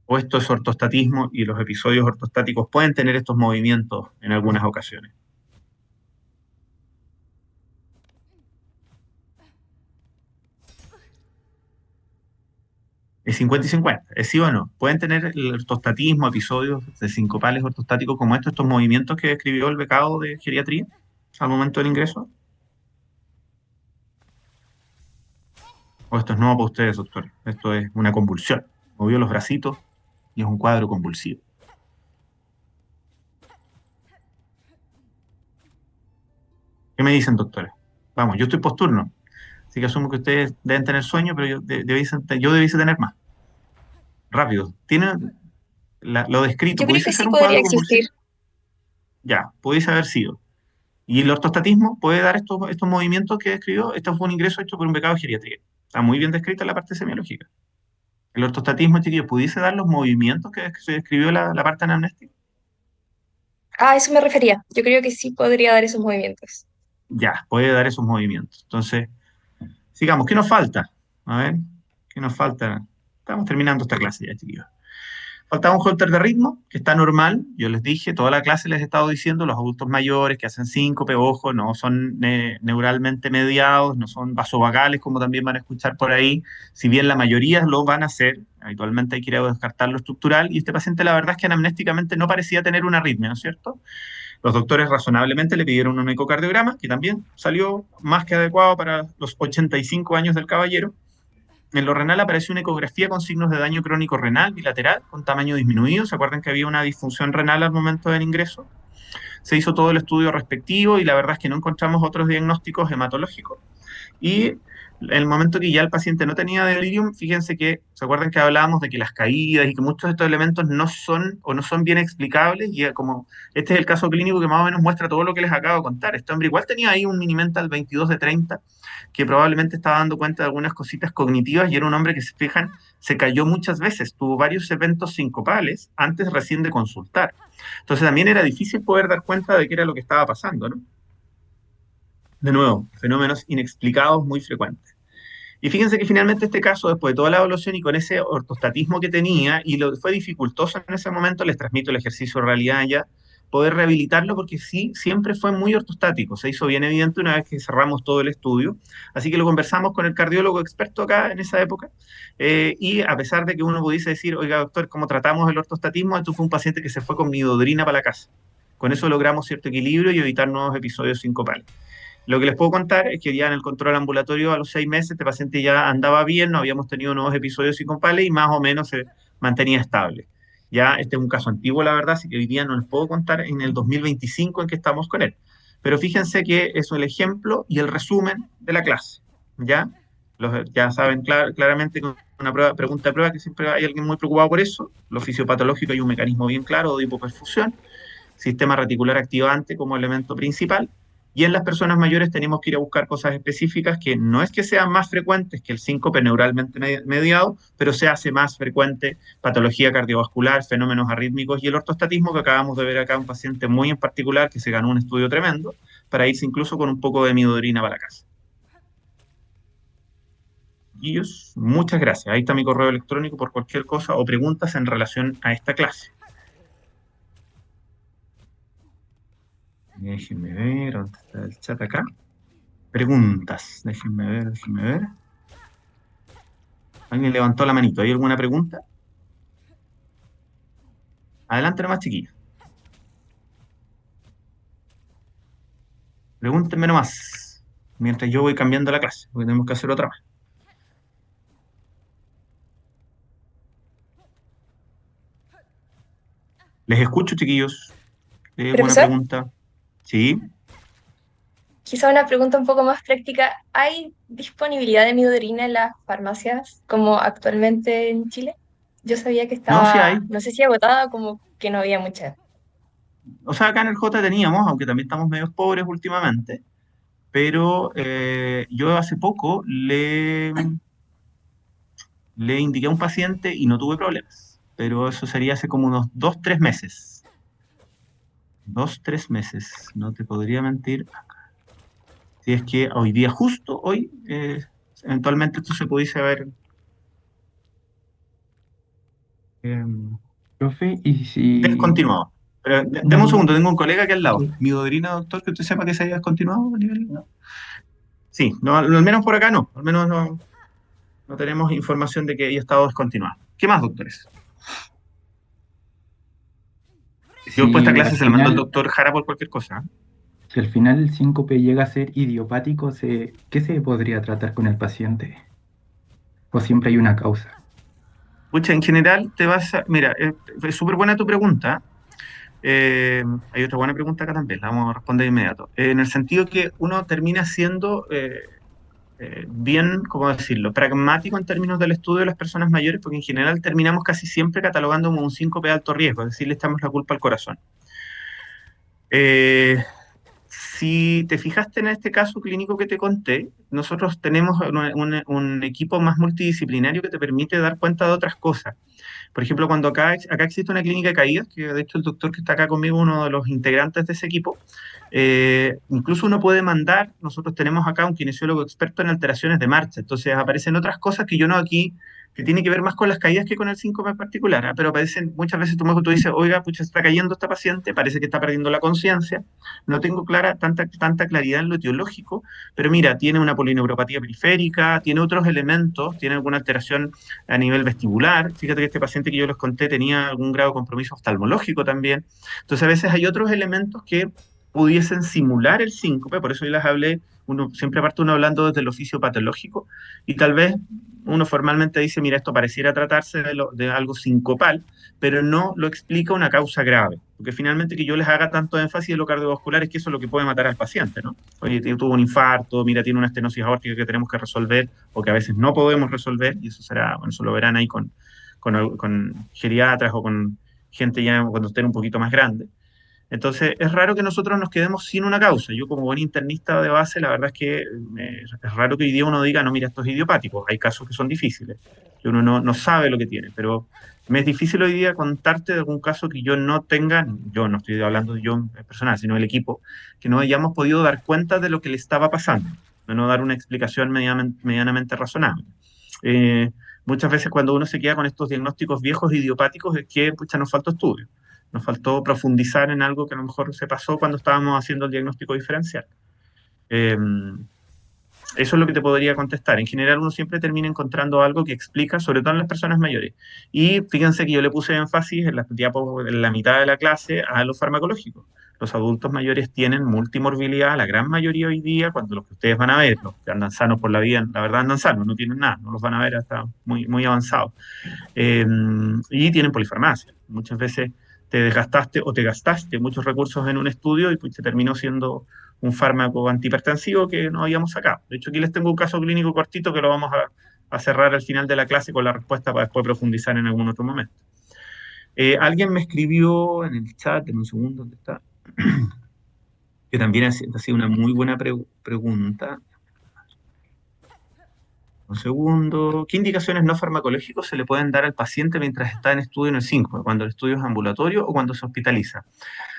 ¿O esto es ortostatismo y los episodios ortostáticos pueden tener estos movimientos en algunas ocasiones? Es 50 y 50, ¿es sí o no? ¿Pueden tener el ortostatismo, episodios de sincopales ortostáticos como estos movimientos que describió el becado de geriatría al momento del ingreso? ¿O esto es nuevo para ustedes, doctor? Esto es una convulsión. Movió los bracitos y es un cuadro convulsivo. ¿Qué me dicen, doctores? Vamos, yo estoy posturno, así que asumo que ustedes deben tener sueño, pero yo debiese tener más. Rápido. ¿Tienen lo descrito? Yo creo ¿Pudiese que ser sí un podría cuadro existir. convulsivo? Ya, pudiese haber sido. ¿Y el ortostatismo puede dar estos movimientos que describió? Esto fue un ingreso hecho por un becado de geriatría. Está muy bien descrita en la parte semiológica. ¿El ortostatismo, chiquillos, pudiese dar los movimientos que se describió la parte anamnéstica? A eso me refería. Yo creo que sí podría dar esos movimientos. Ya, puede dar esos movimientos. Entonces, sigamos. ¿Qué nos falta? A ver, ¿qué nos falta? Estamos terminando esta clase ya, chiquillos. Faltaba un holter de ritmo, que está normal. Yo les dije, toda la clase les he estado diciendo, los adultos mayores que hacen síncope, ojo, no son neuralmente mediados, no son vasovagales, como también van a escuchar por ahí. Si bien la mayoría lo van a hacer, habitualmente hay que ir a descartar lo estructural, y este paciente la verdad es que anamnésticamente no parecía tener una arritmia, ¿no es cierto? Los doctores razonablemente le pidieron un ecocardiograma, que también salió más que adecuado para los 85 años del caballero. En lo renal apareció una ecografía con signos de daño crónico renal bilateral con tamaño disminuido. ¿Se acuerdan que había una disfunción renal al momento del ingreso? Se hizo todo el estudio respectivo y la verdad es que no encontramos otros diagnósticos hematológicos. Y en el momento que ya el paciente no tenía delirium, fíjense que, ¿se acuerdan que hablábamos de que las caídas y que muchos de estos elementos no son bien explicables? Y como este es el caso clínico que más o menos muestra todo lo que les acabo de contar. Este hombre igual tenía ahí un Minimental 22 de 30, que probablemente estaba dando cuenta de algunas cositas cognitivas y era un hombre que, se fijan, se cayó muchas veces, tuvo varios eventos sincopales antes recién de consultar. Entonces también era difícil poder dar cuenta de qué era lo que estaba pasando, ¿no? De nuevo, fenómenos inexplicados muy frecuentes. Y fíjense que finalmente este caso, después de toda la evaluación y con ese ortostatismo que tenía, y lo que fue dificultoso en ese momento, les transmito el ejercicio de realidad ya, poder rehabilitarlo porque sí, siempre fue muy ortostático. Se hizo bien evidente una vez que cerramos todo el estudio. Así que lo conversamos con el cardiólogo experto acá en esa época. Y a pesar de que uno pudiese decir, oiga, doctor, ¿cómo tratamos el ortostatismo? Esto fue un paciente que se fue con midodrina para la casa. Con eso logramos cierto equilibrio y evitar nuevos episodios sincopales. Lo que les puedo contar es que ya en el control ambulatorio a los 6 meses este paciente ya andaba bien, no habíamos tenido nuevos episodios sincopales y más o menos se mantenía estable. Ya este es un caso antiguo, la verdad, así que hoy día no les puedo contar en el 2025 en que estamos con él. Pero fíjense que eso es el ejemplo y el resumen de la clase. ¿Ya? Ya saben claramente con una pregunta de prueba que siempre hay alguien muy preocupado por eso. Lo fisiopatológico hay un mecanismo bien claro de hipoperfusión, sistema reticular activante como elemento principal, y en las personas mayores tenemos que ir a buscar cosas específicas que no es que sean más frecuentes que el síncope neuralmente mediado, pero se hace más frecuente patología cardiovascular, fenómenos arrítmicos y el ortostatismo que acabamos de ver acá, un paciente muy en particular que se ganó un estudio tremendo para irse incluso con un poco de midodrina para la casa. Chiquillos, muchas gracias. Ahí está mi correo electrónico por cualquier cosa o preguntas en relación a esta clase. Déjenme ver, ¿dónde está el chat acá? Preguntas, déjenme ver, déjenme ver. Alguien levantó la manito, ¿hay alguna pregunta? Adelante nomás, chiquillos. Pregúntenme nomás, mientras yo voy cambiando la clase, porque tenemos que hacer otra más. Les escucho, chiquillos. Buena Profesor, pregunta. Sí. quizá una pregunta un poco más práctica. ¿Hay disponibilidad de midodrina en las farmacias como actualmente en Chile? Yo sabía que No, sí hay. estaba, no sé si agotada, como que no había mucha. O sea, acá en el J teníamos, aunque también estamos medio pobres últimamente, pero yo hace poco le indiqué a un paciente y no tuve problemas. Pero eso sería hace como unos 2, 3 meses. 2, 3 meses, no te podría mentir. Si es que hoy día, justo hoy, eventualmente esto se pudiese haber eh, Profe, y si descontinuado. Pero una deme un duda, segundo, tengo un colega aquí al lado. sí, Mi Dodrina, doctor, que usted sepa que se haya descontinuado a nivel. No. Sí, no, al menos por acá no. Al menos no tenemos información de que haya estado descontinuado. ¿Qué más, doctores? Yo después esta si clase al se la mando al final, doctor Jara por cualquier cosa. ¿Eh? si al final el síncope llega a ser idiopático, ¿qué se podría tratar con el paciente? ¿O siempre hay una causa? Pucha, en general te vas a... Mira, es súper buena tu pregunta. Hay otra buena pregunta acá también, la vamos a responder de inmediato. En el sentido que uno termina siendo bien, ¿cómo decirlo?, pragmático en términos del estudio de las personas mayores, porque en general terminamos casi siempre catalogando como un síncope de alto riesgo, es decir, le echamos la culpa al corazón. Eh, si te fijaste en este caso clínico que te conté, nosotros tenemos un equipo más multidisciplinario que te permite dar cuenta de otras cosas. Por ejemplo, cuando acá existe una clínica de caídas, que de hecho el doctor que está acá conmigo, uno de los integrantes de ese equipo, incluso uno puede mandar, nosotros tenemos acá un kinesiólogo experto en alteraciones de marcha, entonces aparecen otras cosas que yo no aquí, que tiene que ver más con las caídas que con el síncope en particular, ¿ah? Pero aparecen muchas veces tú dices, oiga, pucha, está cayendo esta paciente, parece que está perdiendo la conciencia, no tengo tanta claridad en lo etiológico, pero mira, tiene una polineuropatía periférica, tiene otros elementos, tiene alguna alteración a nivel vestibular. Fíjate que este paciente que yo les conté tenía algún grado de compromiso oftalmológico también. Entonces, a veces hay otros elementos que pudiesen simular el síncope, por eso yo les hablé, siempre parte uno hablando desde el oficio patológico, y tal vez uno formalmente dice, mira, esto pareciera tratarse de algo sincopal, pero no lo explica una causa grave, porque finalmente que yo les haga tanto énfasis en lo cardiovascular es que eso es lo que puede matar al paciente, ¿no? Oye, tuvo un infarto, mira, tiene una estenosis aórtica que tenemos que resolver, o que a veces no podemos resolver, y eso será, bueno, eso lo verán ahí con geriatras o con gente ya cuando estén un poquito más grande. Entonces, es raro que nosotros nos quedemos sin una causa. Yo, como buen internista de base, la verdad es que es raro que hoy día uno diga, no, mira, esto es idiopático. Hay casos que son difíciles, que uno no sabe lo que tiene, pero me es difícil hoy día contarte de algún caso que yo no tenga, yo no estoy hablando de yo personal, sino del equipo, que no hayamos podido dar cuenta de lo que le estaba pasando, de no dar una explicación medianamente razonable. Eh, Muchas veces cuando uno se queda con estos diagnósticos viejos idiopáticos es que, pucha, nos falta estudio. Nos faltó profundizar en algo que a lo mejor se pasó cuando estábamos haciendo el diagnóstico diferencial. Eh, Eso es lo que te podría contestar. En general, uno siempre termina encontrando algo que explica, sobre todo en las personas mayores. Y fíjense que yo le puse énfasis en en la mitad de la clase a lo farmacológico. Los adultos mayores tienen multimorbilidad, la gran mayoría hoy día, cuando los que ustedes van a ver, los que andan sanos por la vida, la verdad andan sanos, no tienen nada, no los van a ver hasta muy, muy avanzados. Y tienen polifarmacia. Muchas veces te desgastaste o te gastaste muchos recursos en un estudio y pues se terminó siendo un fármaco antihipertensivo que no habíamos sacado. De hecho, aquí les tengo un caso clínico cortito que lo vamos a cerrar al final de la clase con la respuesta para después profundizar en algún otro momento. Alguien me escribió en el chat, en un segundo, ¿dónde está? Que también ha sido una muy buena pregunta. Un segundo. ¿Qué indicaciones no farmacológicas se le pueden dar al paciente mientras está en estudio en el síncope, cuando el estudio es ambulatorio o cuando se hospitaliza?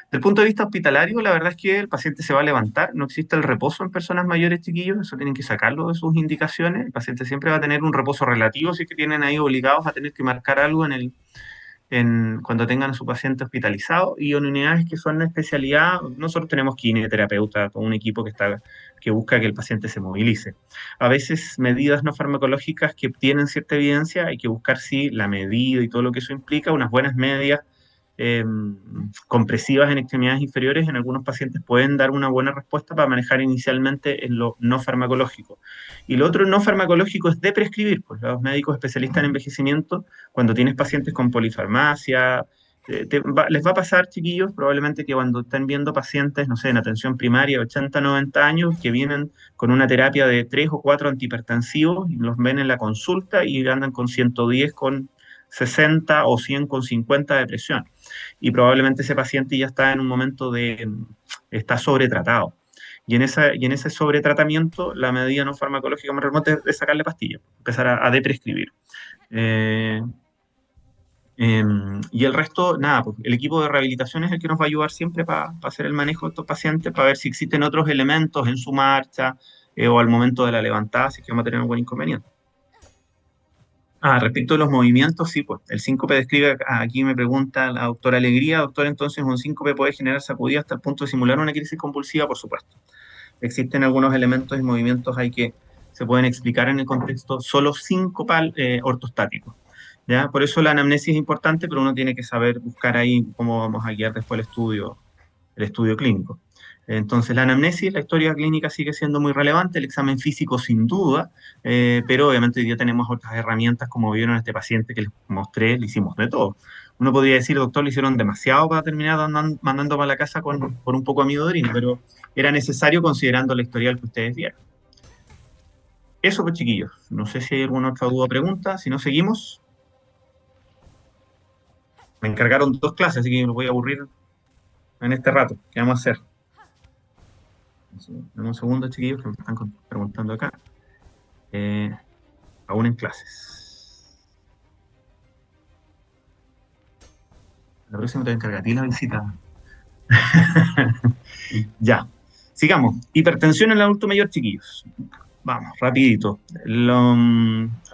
Desde el punto de vista hospitalario, la verdad es que el paciente se va a levantar, no existe el reposo en personas mayores, chiquillos, eso tienen que sacarlo de sus indicaciones. El paciente siempre va a tener un reposo relativo, si es que tienen ahí obligados a tener que marcar algo cuando tengan a su paciente hospitalizado, y en unidades que son de especialidad, nosotros tenemos kinesiología, todo un equipo que busca que el paciente se movilice. A veces medidas no farmacológicas que tienen cierta evidencia, hay que buscar si la medida y todo lo que eso implica, unas buenas medidas compresivas en extremidades inferiores en algunos pacientes pueden dar una buena respuesta para manejar inicialmente en lo no farmacológico. Y lo otro no farmacológico es de prescribir, pues los médicos especialistas en envejecimiento, cuando tienes pacientes con polifarmacia, les va a pasar, chiquillos, probablemente que cuando estén viendo pacientes, no sé, en atención primaria, 80, 90 años, que vienen con una terapia de 3 o 4 antihipertensivos, y los ven en la consulta y andan con 110, con 60 o 100 con 50 de presión. Y probablemente ese paciente ya está en un momento está sobretratado. Y en ese sobretratamiento, la medida no farmacológica más remota es sacarle pastillas, empezar a deprescribir. Y el resto, nada, pues el equipo de rehabilitación es el que nos va a ayudar siempre para hacer el manejo de estos pacientes, para ver si existen otros elementos en su marcha o al momento de la levantada, si es que vamos a tener algún inconveniente. Respecto de los movimientos, sí, pues el síncope describe, aquí me pregunta la doctora Alegría, doctor, entonces un síncope puede generar sacudidas hasta el punto de simular una crisis convulsiva, por supuesto. Existen algunos elementos y movimientos ahí que se pueden explicar en el contexto solo sincopal ortostático. ¿Ya? Por eso la anamnesis es importante, pero uno tiene que saber buscar ahí cómo vamos a guiar después el estudio clínico. Entonces, la anamnesis, la historia clínica sigue siendo muy relevante, el examen físico sin duda, pero obviamente hoy día tenemos otras herramientas, como vieron este paciente que les mostré, le hicimos de todo. Uno podría decir, doctor, le hicieron demasiado para terminar mandando para la casa por un poco de amiodarina, pero era necesario considerando la historial que ustedes vieron. Eso pues, chiquillos. No sé si hay alguna otra duda o pregunta, si no, seguimos. Me encargaron 2 clases, así que me voy a aburrir en este rato. ¿Qué vamos a hacer? Dame un segundo, chiquillos, que me están preguntando acá. Aún en clases. La próxima te encarga a ti la visita. Ya. Sigamos. Hipertensión en el adulto mayor, chiquillos. Vamos, rapidito.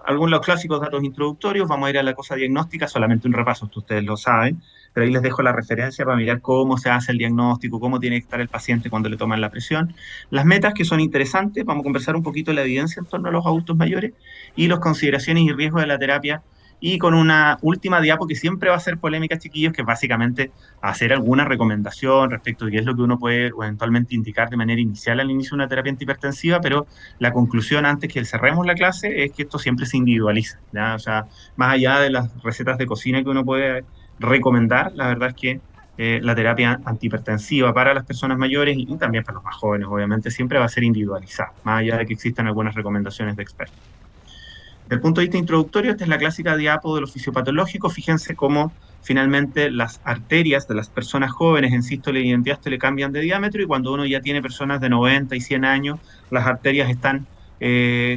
Algunos de los clásicos datos introductorios, vamos a ir a la cosa diagnóstica, solamente un repaso, esto ustedes lo saben, pero ahí les dejo la referencia para mirar cómo se hace el diagnóstico, cómo tiene que estar el paciente cuando le toman la presión. Las metas que son interesantes, vamos a conversar un poquito de la evidencia en torno a los adultos mayores y las consideraciones y riesgos de la terapia, y con una última diapo que siempre va a ser polémica, chiquillos, que es básicamente hacer alguna recomendación respecto de qué es lo que uno puede eventualmente indicar de manera inicial al inicio de una terapia antihipertensiva, pero la conclusión antes que cerremos la clase es que esto siempre se individualiza, ¿ya? O sea, más allá de las recetas de cocina que uno puede recomendar, la verdad es que la terapia antihipertensiva para las personas mayores y también para los más jóvenes, obviamente, siempre va a ser individualizada, más allá de que existan algunas recomendaciones de expertos. Desde el punto de vista introductorio, esta es la clásica diapo de lo fisiopatológico. Fíjense cómo finalmente las arterias de las personas jóvenes en sístole y en diástole cambian de diámetro, y cuando uno ya tiene personas de 90 y 100 años, las arterias están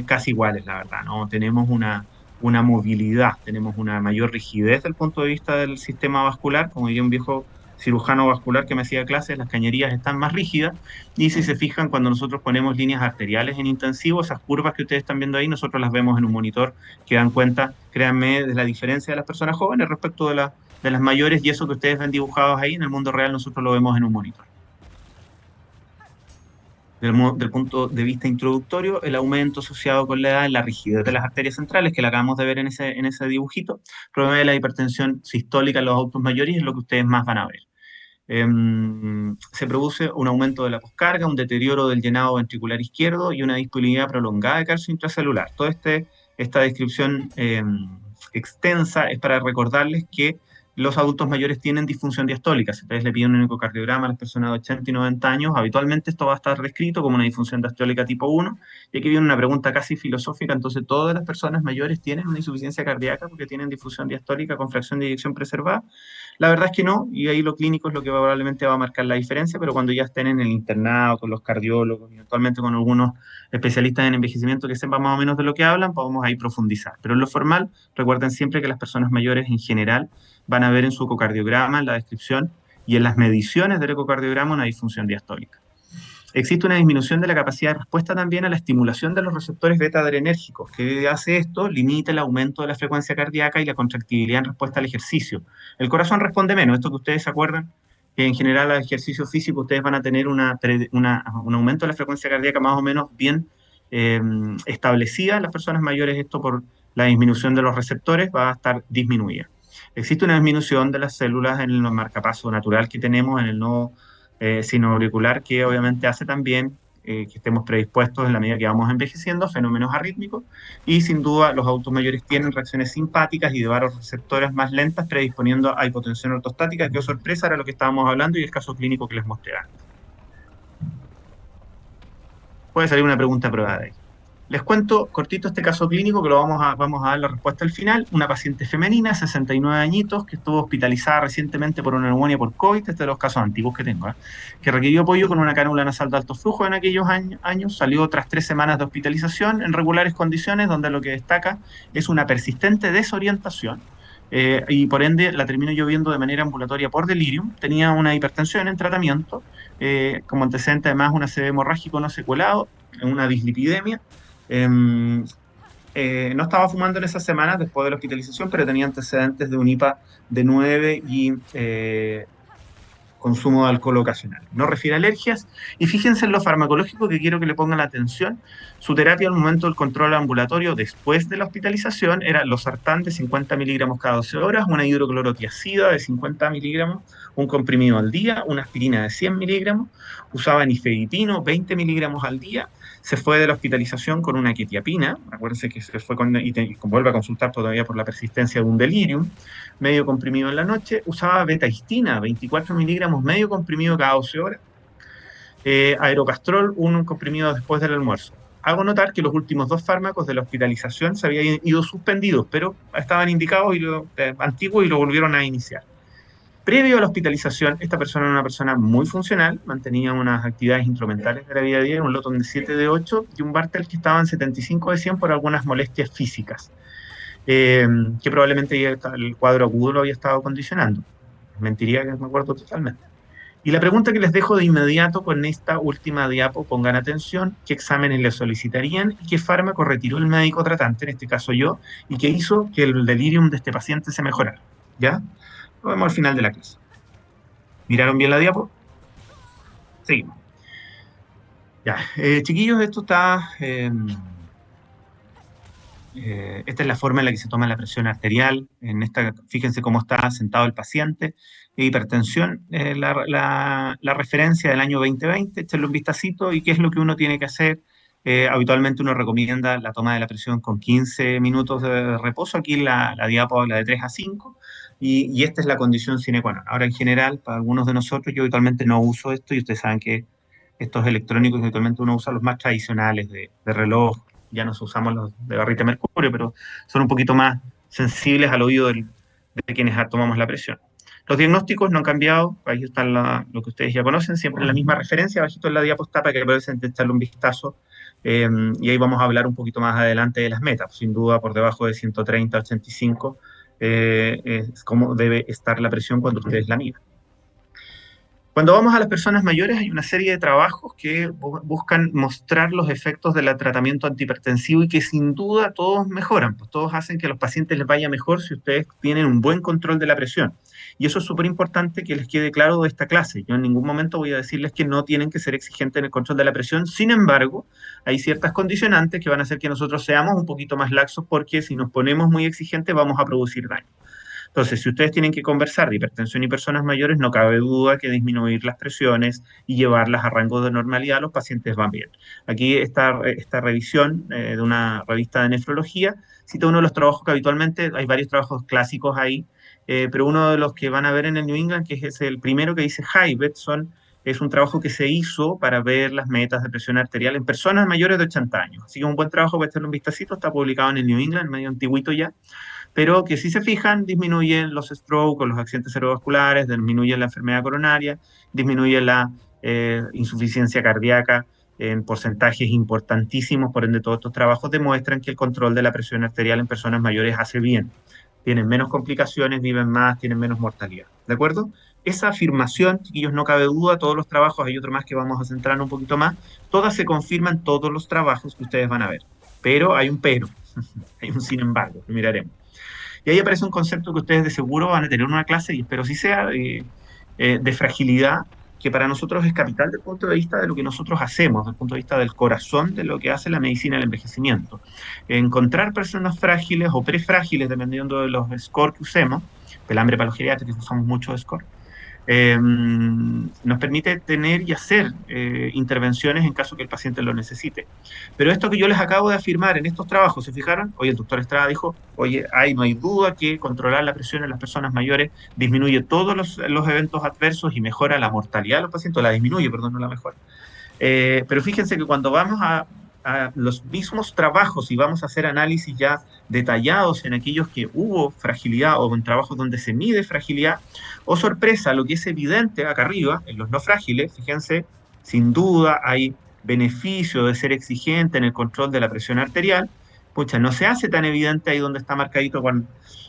casi iguales, la verdad, ¿no? Tenemos una movilidad, tenemos una mayor rigidez desde el punto de vista del sistema vascular, como diría un viejo cirujano vascular que me hacía clases, las cañerías están más rígidas, y si se fijan, cuando nosotros ponemos líneas arteriales en intensivo, esas curvas que ustedes están viendo ahí, nosotros las vemos en un monitor que dan cuenta, créanme, de la diferencia de las personas jóvenes respecto de las mayores, y eso que ustedes ven dibujados ahí, en el mundo real nosotros lo vemos en un monitor. Del punto de vista introductorio, el aumento asociado con la edad en la rigidez de las arterias centrales, que la acabamos de ver en ese dibujito, promueve la hipertensión sistólica en los adultos mayores, y es lo que ustedes más van a ver. Se produce un aumento de la poscarga, un deterioro del llenado ventricular izquierdo y una disponibilidad prolongada de calcio intracelular. Toda esta descripción extensa es para recordarles que los adultos mayores tienen disfunción diastólica. Si ustedes le piden un ecocardiograma a las personas de 80 y 90 años, habitualmente esto va a estar descrito como una disfunción diastólica tipo 1. Y aquí viene una pregunta casi filosófica, entonces todas las personas mayores tienen una insuficiencia cardíaca porque tienen disfunción diastólica con fracción de eyección preservada. La verdad es que no, y ahí lo clínico es lo que probablemente va a marcar la diferencia, pero cuando ya estén en el internado, con los cardiólogos, y eventualmente con algunos especialistas en envejecimiento que sepan más o menos de lo que hablan, podemos ahí profundizar. Pero en lo formal, recuerden siempre que las personas mayores en general van a ver en su ecocardiograma, en la descripción y en las mediciones del ecocardiograma una disfunción diastólica. Existe una disminución de la capacidad de respuesta también a la estimulación de los receptores beta-adrenérgicos. ¿Qué hace esto? Limita el aumento de la frecuencia cardíaca y la contractibilidad en respuesta al ejercicio. El corazón responde menos. Esto que ustedes se acuerdan, que en general al ejercicio físico ustedes van a tener un aumento de la frecuencia cardíaca más o menos bien establecida. En las personas mayores esto por la disminución de los receptores va a estar disminuida. Existe una disminución de las células en el marcapaso natural que tenemos en el nodo sinoauricular, que obviamente hace también que estemos predispuestos en la medida que vamos envejeciendo a fenómenos arrítmicos, y sin duda los adultos mayores tienen reacciones simpáticas y de vasoreceptoras más lentas, predisponiendo a hipotensión ortostática, que, oh sorpresa, era lo que estábamos hablando y el caso clínico que les mostré antes. Puede salir una pregunta a prueba de ahí. Les cuento cortito este caso clínico que vamos a dar la respuesta al final. Una paciente femenina, 69 añitos, que estuvo hospitalizada recientemente por una neumonía por COVID, este es de los casos antiguos que tengo, que requirió apoyo con una cánula nasal de alto flujo en aquellos años, salió tras 3 semanas de hospitalización en regulares condiciones, donde lo que destaca es una persistente desorientación, y por ende la termino yo viendo de manera ambulatoria por delirium. Tenía una hipertensión en tratamiento, como antecedente además un ACV hemorrágico no secuelado, una dislipidemia. No estaba fumando en esas semanas después de la hospitalización, pero tenía antecedentes de un IPA de 9 y consumo de alcohol ocasional. No refiere a alergias. Y fíjense en lo farmacológico que quiero que le pongan la atención. Su terapia al momento del control ambulatorio después de la hospitalización era losartán de 50 miligramos cada 12 horas, una hidroclorotiazida de 50 miligramos, un comprimido al día, una aspirina de 100 miligramos, usaba nifedipino 20 miligramos al día. Se fue de la hospitalización con una quetiapina, acuérdense que se fue y vuelve a consultar todavía por la persistencia de un delirium, medio comprimido en la noche. Usaba betahistina, 24 miligramos, medio comprimido cada 12 horas. Aerocastrol, un comprimido después del almuerzo. Hago notar que los últimos 2 fármacos de la hospitalización se habían ido suspendidos, pero estaban indicados antiguos y lo volvieron a iniciar. Previo a la hospitalización, esta persona era una persona muy funcional, mantenía unas actividades instrumentales de la vida diaria, un Lotton de 7 de 8 y un Bartel que estaba en 75 de 100 por algunas molestias físicas, que probablemente el cuadro agudo lo había estado condicionando. Mentiría que me acuerdo totalmente. Y la pregunta que les dejo de inmediato con esta última diapo, pongan atención, ¿qué exámenes le solicitarían y qué fármaco retiró el médico tratante, en este caso yo, y qué hizo que el delirium de este paciente se mejorara? ¿Ya? Lo vemos al final de la clase. ¿Miraron bien la diapo? Seguimos. Ya, chiquillos, esto está... esta es la forma en la que se toma la presión arterial. En esta, fíjense cómo está sentado el paciente. Hipertensión, la referencia del año 2020, échenle un vistacito y qué es lo que uno tiene que hacer. Habitualmente uno recomienda la toma de la presión con 15 minutos de reposo. Aquí la diapo habla de 3 a 5. Y esta es la condición sine qua non. Ahora, en general, para algunos de nosotros, yo habitualmente no uso esto, y ustedes saben que estos electrónicos, habitualmente uno usa los más tradicionales de reloj, ya no usamos los de barrita de mercurio, pero son un poquito más sensibles al oído de quienes tomamos la presión. Los diagnósticos no han cambiado, ahí está lo que ustedes ya conocen, siempre en la misma referencia, abajito en la diapositiva para que puedan echarle un vistazo, y ahí vamos a hablar un poquito más adelante de las metas. Sin duda, por debajo de 130 a 85, es cómo debe estar la presión cuando ustedes la miran. Cuando vamos a las personas mayores hay una serie de trabajos que buscan mostrar los efectos del tratamiento antihipertensivo y que sin duda todos mejoran, pues todos hacen que a los pacientes les vaya mejor si ustedes tienen un buen control de la presión. Y eso es súper importante que les quede claro de esta clase. Yo en ningún momento voy a decirles que no tienen que ser exigentes en el control de la presión. Sin embargo, hay ciertas condicionantes que van a hacer que nosotros seamos un poquito más laxos, porque si nos ponemos muy exigentes vamos a producir daño. Entonces, si ustedes tienen que conversar de hipertensión y personas mayores, no cabe duda que disminuir las presiones y llevarlas a rango de normalidad, los pacientes van bien. Aquí esta revisión de una revista de nefrología cita uno de los trabajos que habitualmente, hay varios trabajos clásicos ahí, pero uno de los que van a ver en el New England, que es el primero que dice HIBET, es un trabajo que se hizo para ver las metas de presión arterial en personas mayores de 80 años. Así que un buen trabajo para echarle un vistacito, está publicado en el New England, medio antiguito ya, pero que si se fijan, disminuyen los stroke o los accidentes cerebrovasculares, disminuyen la enfermedad coronaria, disminuyen la insuficiencia cardíaca en porcentajes importantísimos. Por ende, todos estos trabajos demuestran que el control de la presión arterial en personas mayores hace bien. Tienen menos complicaciones, viven más, tienen menos mortalidad. ¿De acuerdo? Esa afirmación, chiquillos, no cabe duda, todos los trabajos, hay otro más que vamos a centrar un poquito más, todas se confirman, todos los trabajos que ustedes van a ver. Pero, hay un sin embargo, lo miraremos. Y ahí aparece un concepto que ustedes de seguro van a tener en una clase, y espero sí sea, de fragilidad, que para nosotros es capital desde el punto de vista de lo que nosotros hacemos, desde el punto de vista del corazón de lo que hace la medicina del envejecimiento. Encontrar personas frágiles o prefrágiles, dependiendo de los scores que usemos, pelambre para los geriátricos, usamos mucho score, nos permite tener y hacer intervenciones en caso que el paciente lo necesite. Pero esto que yo les acabo de afirmar en estos trabajos, ¿se fijaron? Oye, el doctor Estrada dijo, oye, no hay duda que controlar la presión en las personas mayores disminuye todos los eventos adversos y mejora la mortalidad de los pacientes, la disminuye, perdón, no la mejora. Pero fíjense que cuando vamos a los mismos trabajos y vamos a hacer análisis ya detallados en aquellos que hubo fragilidad o en trabajos donde se mide fragilidad, oh sorpresa, lo que es evidente acá arriba, en los no frágiles, fíjense, sin duda hay beneficio de ser exigente en el control de la presión arterial. Pucha, no se hace tan evidente ahí donde está marcadito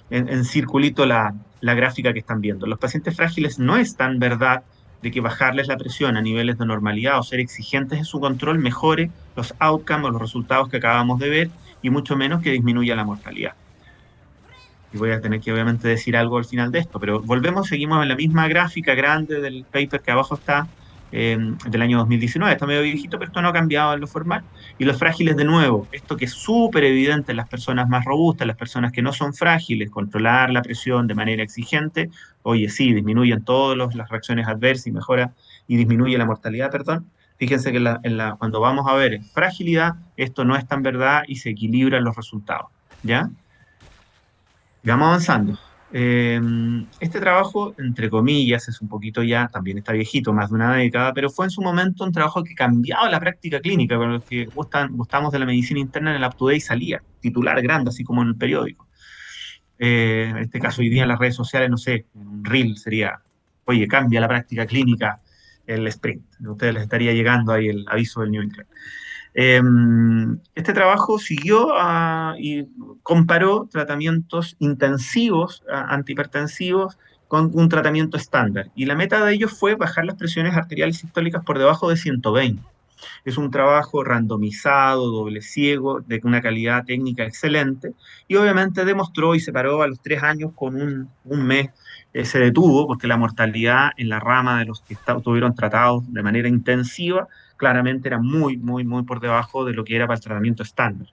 en circulito la gráfica que están viendo. Los pacientes frágiles no es tan verdad de que bajarles la presión a niveles de normalidad o ser exigentes en su control mejore los outcomes o los resultados que acabamos de ver, y mucho menos que disminuya la mortalidad. Y voy a tener que obviamente decir algo al final de esto, pero volvemos, seguimos en la misma gráfica grande del paper que abajo está, del año 2019, está medio viejito, pero esto no ha cambiado en lo formal. Y los frágiles, de nuevo, esto que es súper evidente en las personas más robustas, las personas que no son frágiles, controlar la presión de manera exigente, oye, sí, disminuyen todas las reacciones adversas y mejora y disminuye la mortalidad, perdón. Fíjense que cuando vamos a ver fragilidad, esto no es tan verdad y se equilibran los resultados, ¿ya? Y vamos avanzando. Este trabajo, entre comillas, es un poquito ya, también está viejito, más de una década, pero fue en su momento un trabajo que cambiaba la práctica clínica. Con los que gustamos de la medicina interna, en el UpToDate salía, titular grande, así como en el periódico. En este caso, hoy día en las redes sociales, no sé, un reel sería, oye, cambia la práctica clínica el sprint. A ustedes les estaría llegando ahí el aviso del New England. Este trabajo siguió y comparó tratamientos intensivos antihipertensivos con un tratamiento estándar. Y la meta de ellos fue bajar las presiones arteriales sistólicas por debajo de 120. Es un trabajo randomizado, doble ciego, de una calidad técnica excelente, y obviamente demostró y se paró a los 3 años con un mes. Se detuvo porque la mortalidad en la rama de los que estuvieron tratados de manera intensiva claramente era muy, muy, muy por debajo de lo que era para el tratamiento estándar.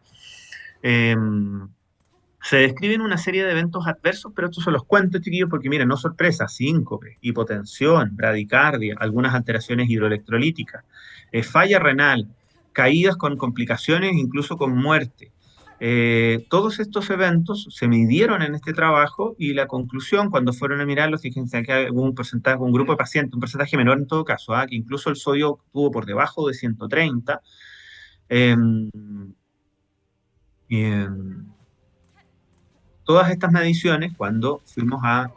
Se describen una serie de eventos adversos, pero esto se los cuento, chiquillos, porque miren, no sorpresa, síncope, hipotensión, bradicardia, algunas alteraciones hidroelectrolíticas, falla renal, caídas con complicaciones, incluso con muerte. Todos estos eventos se midieron en este trabajo, y la conclusión, cuando fueron a mirarlos, fíjense que hubo un porcentaje, un grupo de pacientes, un porcentaje menor en todo caso, que incluso el sodio estuvo por debajo de 130. Todas estas mediciones, cuando fuimos a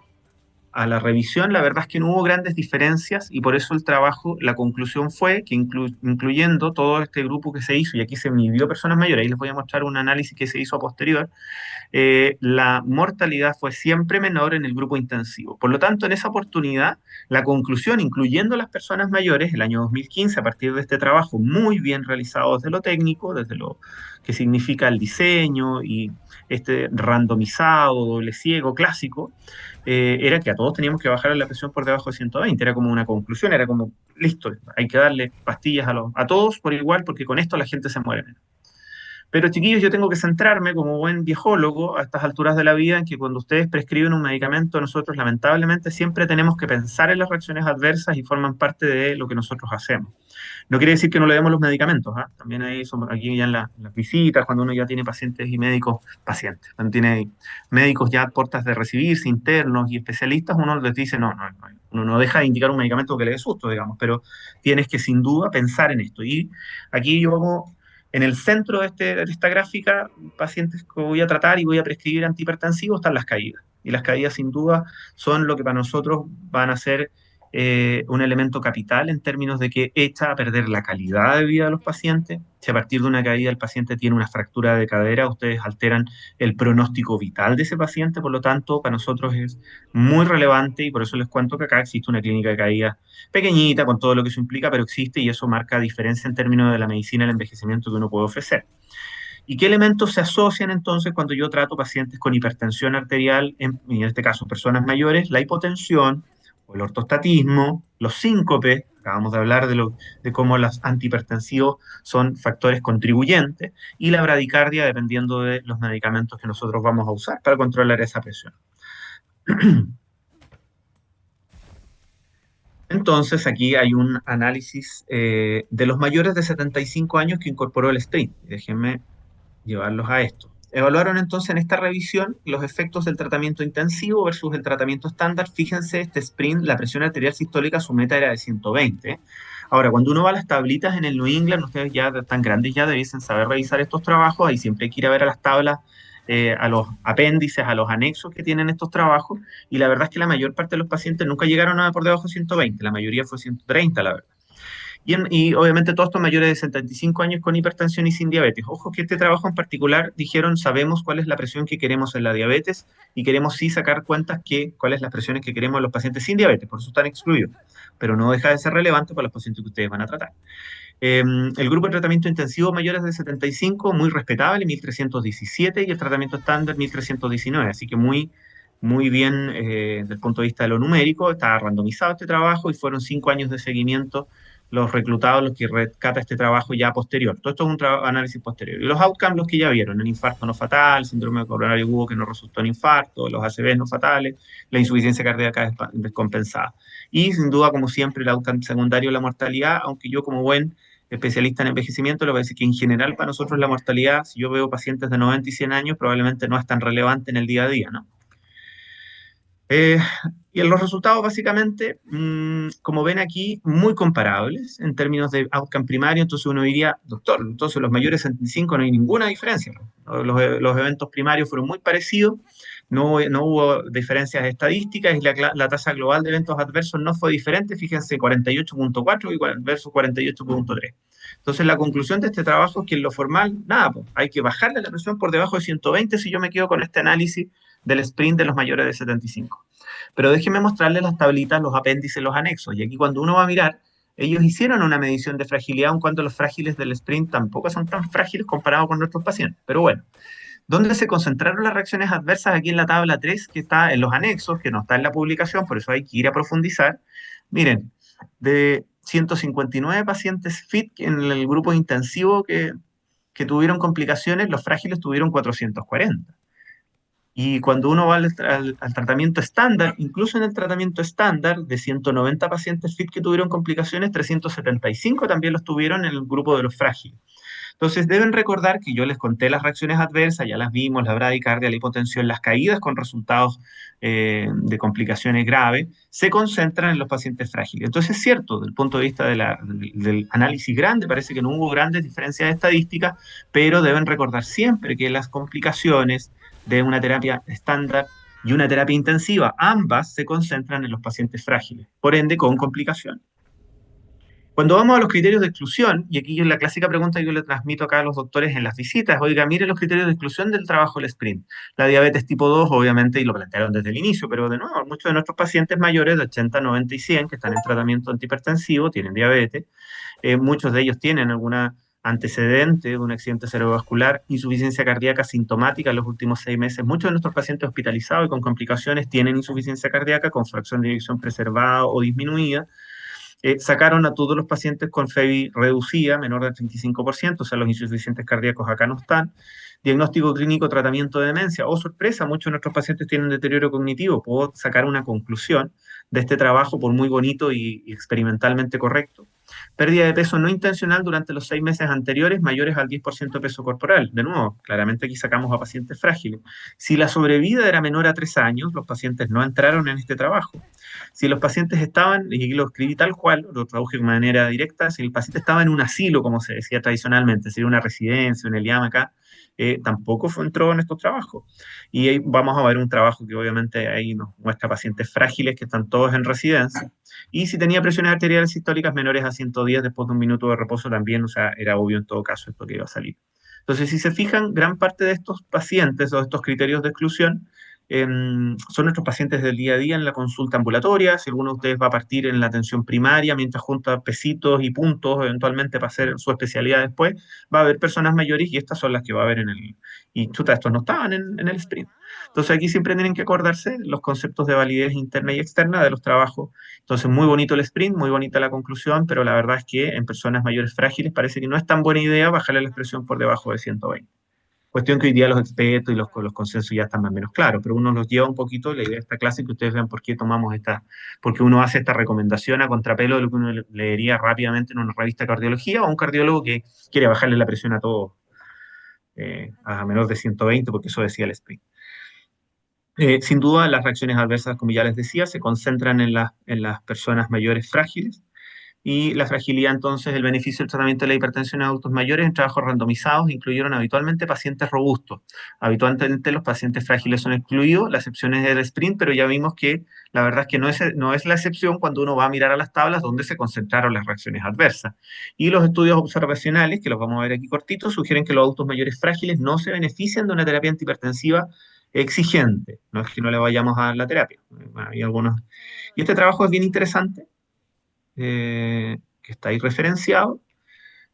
la revisión, la verdad es que no hubo grandes diferencias, y por eso el trabajo, la conclusión fue que incluyendo todo este grupo que se hizo, y aquí se midió personas mayores, ahí les voy a mostrar un análisis que se hizo a posterior, la mortalidad fue siempre menor en el grupo intensivo. Por lo tanto, en esa oportunidad, la conclusión, incluyendo las personas mayores, el año 2015, a partir de este trabajo muy bien realizado desde lo técnico, desde lo que significa el diseño y este randomizado, doble ciego, clásico, era que a todos teníamos que bajar la presión por debajo de 120, era como una conclusión, era como, listo, hay que darle pastillas a todos por igual, porque con esto la gente se muere menos. Pero chiquillos, yo tengo que centrarme como buen viejólogo a estas alturas de la vida en que cuando ustedes prescriben un medicamento, nosotros lamentablemente siempre tenemos que pensar en las reacciones adversas y forman parte de lo que nosotros hacemos. No quiere decir que no le demos los medicamentos, ¿ah? También ahí aquí ya en las visitas, cuando uno ya tiene pacientes y médicos, pacientes, cuando tiene médicos ya a puertas de recibirse, internos y especialistas, uno les dice, uno no deja de indicar un medicamento que le dé susto, digamos, pero tienes que sin duda pensar en esto. Y aquí yo hago en el centro de esta gráfica, pacientes que voy a tratar y voy a prescribir antihipertensivos, están las caídas. Y las caídas, sin duda, son lo que para nosotros van a ser un elemento capital en términos de que echa a perder la calidad de vida de los pacientes. Si a partir de una caída el paciente tiene una fractura de cadera, ustedes alteran el pronóstico vital de ese paciente, por lo tanto, para nosotros es muy relevante y por eso les cuento que acá existe una clínica de caída pequeñita, con todo lo que eso implica, pero existe y eso marca diferencia en términos de la medicina y el envejecimiento que uno puede ofrecer. ¿Y qué elementos se asocian entonces cuando yo trato pacientes con hipertensión arterial, en este caso personas mayores? La hipotensión o el ortostatismo, los síncopes, acabamos de hablar de cómo los antihipertensivos son factores contribuyentes, y la bradicardia dependiendo de los medicamentos que nosotros vamos a usar para controlar esa presión. Entonces, aquí hay un análisis de los mayores de 75 años que incorporó el SPRINT. Déjenme llevarlos a esto. Evaluaron entonces en esta revisión los efectos del tratamiento intensivo versus el tratamiento estándar. Fíjense, este sprint, la presión arterial sistólica, su meta era de 120. Ahora, cuando uno va a las tablitas en el New England, ustedes ya tan grandes ya debiesen saber revisar estos trabajos, ahí siempre hay que ir a ver a las tablas, a los apéndices, a los anexos que tienen estos trabajos, y la verdad es que la mayor parte de los pacientes nunca llegaron a por debajo de 120, la mayoría fue 130, la verdad. Y obviamente todos estos mayores de 75 años con hipertensión y sin diabetes. Ojo que este trabajo en particular dijeron, sabemos cuál es la presión que queremos en la diabetes y queremos sí sacar cuentas cuáles las presiones que queremos en los pacientes sin diabetes, por eso están excluidos, pero no deja de ser relevante para los pacientes que ustedes van a tratar. El grupo de tratamiento intensivo mayores de 75, muy respetable, 1317, y el tratamiento estándar 1319, así que muy bien desde el punto de vista de lo numérico. Está randomizado este trabajo y fueron 5 años de seguimiento los reclutados, los que rescata este trabajo ya posterior. Todo esto es un análisis posterior. Y los outcomes, los que ya vieron, el infarto no fatal, síndrome coronario agudo que no resultó en infarto, los ACVs no fatales, la insuficiencia cardíaca descompensada. Y sin duda, como siempre, el outcome secundario, la mortalidad, aunque yo como buen especialista en envejecimiento, le voy a decir que en general para nosotros la mortalidad, si yo veo pacientes de 90 y 100 años, probablemente no es tan relevante en el día a día, ¿no? Y en los resultados, básicamente, como ven aquí, muy comparables en términos de outcome primario. Entonces uno diría, doctor, entonces los mayores de 75 no hay ninguna diferencia. Los eventos primarios fueron muy parecidos, no hubo diferencias estadísticas y la tasa global de eventos adversos no fue diferente. Fíjense, 48.4 versus 48.3. Entonces la conclusión de este trabajo es que en lo formal, nada, pues, hay que bajarle la presión por debajo de 120 si yo me quedo con este análisis del sprint de los mayores de 75. Pero déjenme mostrarles las tablitas, los apéndices, los anexos. Y aquí cuando uno va a mirar, ellos hicieron una medición de fragilidad, aun cuando los frágiles del sprint tampoco son tan frágiles comparados con nuestros pacientes. Pero bueno, ¿dónde se concentraron las reacciones adversas? Aquí en la tabla 3, que está en los anexos, que no está en la publicación, por eso hay que ir a profundizar. Miren, de 159 pacientes FIT en el grupo intensivo que tuvieron complicaciones, los frágiles tuvieron 440. Y cuando uno va al tratamiento estándar, incluso en el tratamiento estándar, de 190 pacientes FIT que tuvieron complicaciones, 375 también los tuvieron en el grupo de los frágiles. Entonces deben recordar que yo les conté las reacciones adversas, ya las vimos, la bradicardia, la hipotensión, las caídas con resultados de complicaciones graves, se concentran en los pacientes frágiles. Entonces es cierto, desde el punto de vista del análisis grande, parece que no hubo grandes diferencias estadísticas, pero deben recordar siempre que las complicaciones de una terapia estándar y una terapia intensiva, ambas se concentran en los pacientes frágiles, por ende con complicaciones. Cuando vamos a los criterios de exclusión, y aquí es la clásica pregunta que yo le transmito acá a los doctores en las visitas, oiga, miren los criterios de exclusión del trabajo del sprint. La diabetes tipo 2, obviamente, y lo plantearon desde el inicio, pero de nuevo, muchos de nuestros pacientes mayores de 80, 90 y 100 que están en tratamiento antihipertensivo tienen diabetes, muchos de ellos tienen alguna antecedente de un accidente cerebrovascular, insuficiencia cardíaca sintomática en los últimos 6 meses. Muchos de nuestros pacientes hospitalizados y con complicaciones tienen insuficiencia cardíaca con fracción de eyección preservada o disminuida. Sacaron a todos los pacientes con FEBI reducida, menor del 35%, o sea, los insuficientes cardíacos acá no están. Diagnóstico clínico, tratamiento de demencia. Oh, sorpresa, muchos de nuestros pacientes tienen deterioro cognitivo. Puedo sacar una conclusión de este trabajo, por muy bonito y experimentalmente correcto. Pérdida de peso no intencional durante los 6 meses anteriores, mayores al 10% de peso corporal. De nuevo, claramente aquí sacamos a pacientes frágiles. Si la sobrevida era menor a 3 años, los pacientes no entraron en este trabajo. Si los pacientes estaban, y lo escribí tal cual, lo traduje de manera directa, si el paciente estaba en un asilo, como se decía tradicionalmente, sería una residencia, un ELIAM acá, tampoco entró en estos trabajos. Y ahí vamos a ver un trabajo que obviamente ahí nos muestra pacientes frágiles que están todos en residencia. Y si tenía presiones arteriales sistólicas menores a 110 después de un minuto de reposo también, o sea, era obvio en todo caso esto que iba a salir. Entonces, si se fijan, gran parte de estos pacientes o de estos criterios de exclusión son nuestros pacientes del día a día en la consulta ambulatoria. Si alguno de ustedes va a partir en la atención primaria mientras junta pesitos y puntos eventualmente para hacer su especialidad después, va a haber personas mayores y estas son las que va a haber en el... Y chuta, estos no estaban en el sprint. Entonces aquí siempre tienen que acordarse los conceptos de validez interna y externa de los trabajos. Entonces muy bonito el sprint, muy bonita la conclusión, pero la verdad es que en personas mayores frágiles parece que no es tan buena idea bajarle la expresión por debajo de 120. Cuestión que hoy día los expertos y los consensos ya están más o menos claros, pero uno los lleva un poquito, la idea de esta clase, que ustedes vean por qué tomamos porque uno hace esta recomendación a contrapelo de lo que uno leería rápidamente en una revista de cardiología o un cardiólogo que quiere bajarle la presión a todos a menos de 120, porque eso decía el sprint. Sin duda, las reacciones adversas, como ya les decía, se concentran en las personas mayores frágiles, y la fragilidad, entonces, el beneficio del tratamiento de la hipertensión en adultos mayores en trabajos randomizados incluyeron habitualmente pacientes robustos. Habitualmente los pacientes frágiles son excluidos, la excepción es el sprint, pero ya vimos que la verdad es que no es la excepción cuando uno va a mirar a las tablas donde se concentraron las reacciones adversas. Y los estudios observacionales, que los vamos a ver aquí cortitos, sugieren que los adultos mayores frágiles no se benefician de una terapia antihipertensiva exigente. No es que no le vayamos a dar la terapia. Hay algunos... Y este trabajo es bien interesante, que está ahí referenciado.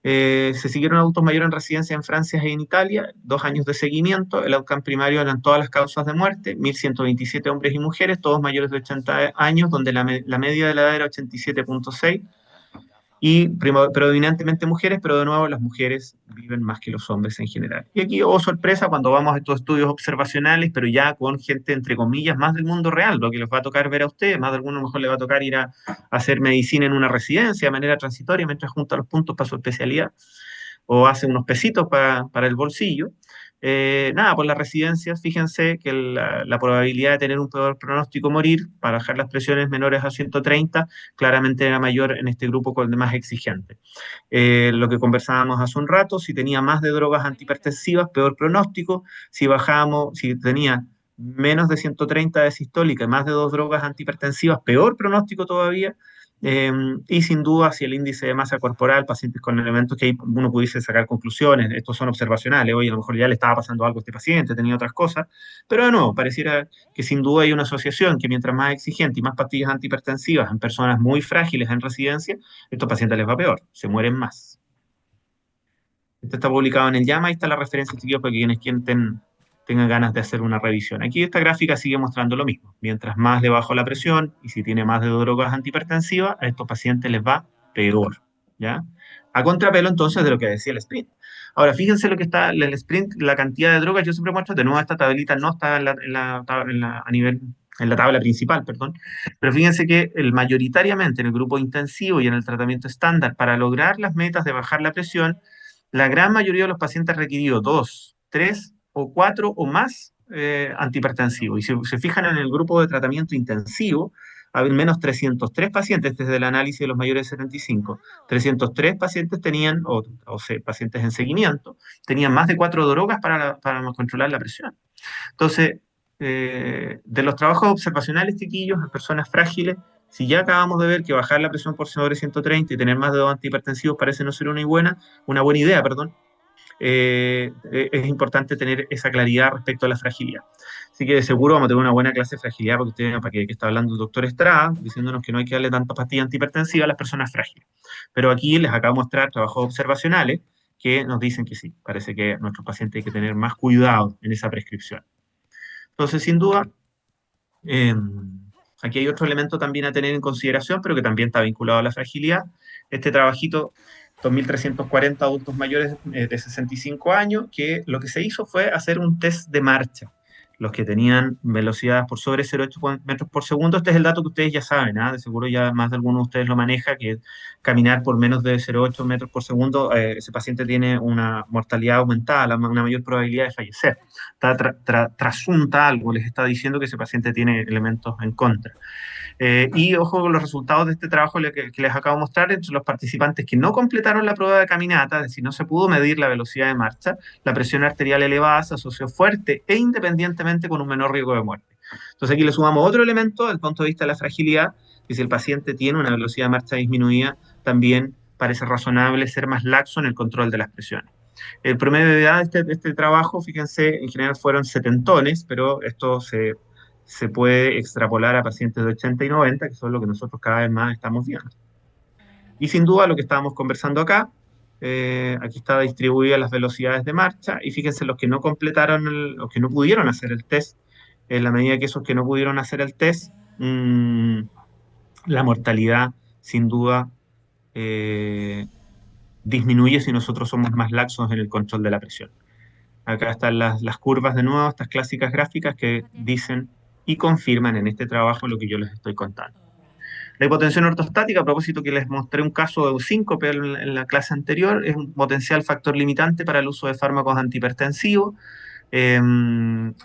Se siguieron adultos mayores en residencia en Francia y en Italia, 2 años de seguimiento. El outcome primario eran todas las causas de muerte, 1.127 hombres y mujeres, todos mayores de 80 años, donde la media de la edad era 87,6, y predominantemente mujeres, pero de nuevo las mujeres viven más que los hombres en general. Y aquí, oh sorpresa, cuando vamos a estos estudios observacionales, pero ya con gente, entre comillas, más del mundo real, lo que les va a tocar ver a ustedes, más de alguno mejor le va a tocar ir a hacer medicina en una residencia de manera transitoria mientras junta los puntos para su especialidad, o hace unos pesitos para el bolsillo. Nada, por las residencias, fíjense que la probabilidad de tener un peor pronóstico morir para bajar las presiones menores a 130 claramente era mayor en este grupo con el más exigente. Lo que conversábamos hace un rato, si tenía más de drogas antihipertensivas, peor pronóstico. Si tenía menos de 130 de sistólica y más de 2 drogas antihipertensivas, peor pronóstico todavía. Y sin duda, si el índice de masa corporal, pacientes con elementos que ahí uno pudiese sacar conclusiones, estos son observacionales, oye, a lo mejor ya le estaba pasando algo a este paciente, tenía otras cosas, pero de nuevo, pareciera que sin duda hay una asociación, que mientras más exigente y más pastillas antihipertensivas en personas muy frágiles en residencia, estos pacientes les va peor, se mueren más. Esto está publicado en el JAMA, ahí está la referencia, chiquillos, para quienes tengan ganas de hacer una revisión. Aquí esta gráfica sigue mostrando lo mismo. Mientras más le bajo la presión y si tiene más de 2 drogas antihipertensivas, a estos pacientes les va peor, ¿ya? A contrapelo, entonces, de lo que decía el sprint. Ahora, fíjense lo que está en el sprint, la cantidad de drogas. Yo siempre muestro, de nuevo, esta tablita no está en la tabla principal, perdón, pero fíjense que mayoritariamente en el grupo intensivo y en el tratamiento estándar, para lograr las metas de bajar la presión, la gran mayoría de los pacientes requirió 2, 3 o 4 o más antihipertensivos. Y si se fijan en el grupo de tratamiento intensivo, al menos 303 pacientes desde el análisis de los mayores de 75. 303 pacientes tenían, pacientes en seguimiento, tenían más de 4 drogas para controlar la presión. Entonces, de los trabajos observacionales, chiquillos, en personas frágiles, si ya acabamos de ver que bajar la presión por sobre 130 y tener más de 2 antihipertensivos parece no ser una buena idea, perdón, es importante tener esa claridad respecto a la fragilidad. Así que de seguro vamos a tener una buena clase de fragilidad, porque ustedes, para que está hablando el doctor Estrada, diciéndonos que no hay que darle tanta pastilla antihipertensiva a las personas frágiles. Pero aquí les acabo de mostrar trabajos observacionales que nos dicen que sí, parece que a nuestros pacientes hay que tener más cuidado en esa prescripción. Entonces, sin duda, Aquí hay otro elemento también a tener en consideración, pero que también está vinculado a la fragilidad. Este trabajito, 2.340 adultos mayores de 65 años, que lo que se hizo fue hacer un test de marcha. Los que tenían velocidades por sobre 0,8 metros por segundo, este es el dato que ustedes ya saben, ¿ah? De seguro ya más de alguno de ustedes lo maneja, que caminar por menos de 0,8 metros por segundo, ese paciente tiene una mortalidad aumentada, una mayor probabilidad de fallecer. Trasunta algo, les está diciendo que ese paciente tiene elementos en contra. Y ojo con los resultados de este trabajo que les acabo de mostrar. Entre los participantes que no completaron la prueba de caminata, es decir, no se pudo medir la velocidad de marcha, la presión arterial elevada se asoció fuerte e independientemente con un menor riesgo de muerte. Entonces aquí le sumamos otro elemento desde el punto de vista de la fragilidad, que si el paciente tiene una velocidad de marcha disminuida, también parece razonable ser más laxo en el control de las presiones. El promedio de edad de este trabajo, fíjense, en general fueron setentones, pero esto se puede extrapolar a pacientes de 80 y 90, que son lo que nosotros cada vez más estamos viendo. Y sin duda lo que estábamos conversando acá, aquí está distribuidas las velocidades de marcha, y fíjense los que no completaron, los que no pudieron hacer el test, en la medida que esos que no pudieron hacer el test, la mortalidad sin duda disminuye si nosotros somos más laxos en el control de la presión. Acá están las curvas de nuevo, estas clásicas gráficas que dicen y confirman en este trabajo lo que yo les estoy contando. La hipotensión ortostática, a propósito que les mostré un caso de síncope en la clase anterior, es un potencial factor limitante para el uso de fármacos antihipertensivos.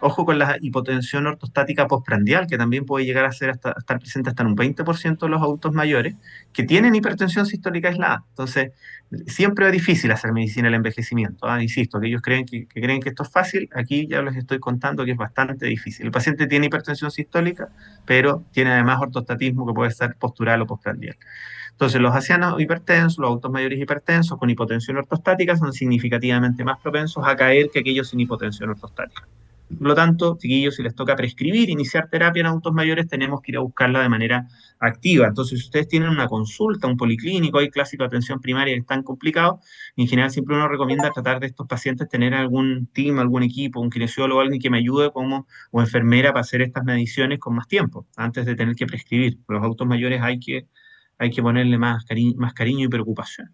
Ojo con la hipotensión ortostática postprandial, que también puede llegar a estar presente hasta en un 20% de los adultos mayores que tienen hipertensión sistólica aislada. Entonces, siempre es difícil hacer medicina del envejecimiento. Insisto, aquellos que creen que esto es fácil, aquí ya les estoy contando que es bastante difícil. El paciente tiene hipertensión sistólica, pero tiene además ortostatismo que puede ser postural o postprandial. Entonces, los ancianos hipertensos, los adultos mayores hipertensos con hipotensión ortostática son significativamente más propensos a caer que aquellos sin hipotensión ortostática. Por lo tanto, chiquillos, si les toca prescribir, iniciar terapia en adultos mayores, tenemos que ir a buscarla de manera activa. Entonces, si ustedes tienen una consulta, un policlínico, hay clásico de atención primaria que están complicados, en general siempre uno recomienda tratar de estos pacientes tener algún team, algún equipo, un kinesiólogo, alguien que me ayude o enfermera para hacer estas mediciones con más tiempo, antes de tener que prescribir. Los adultos mayores hay que ponerle más cariño y preocupación.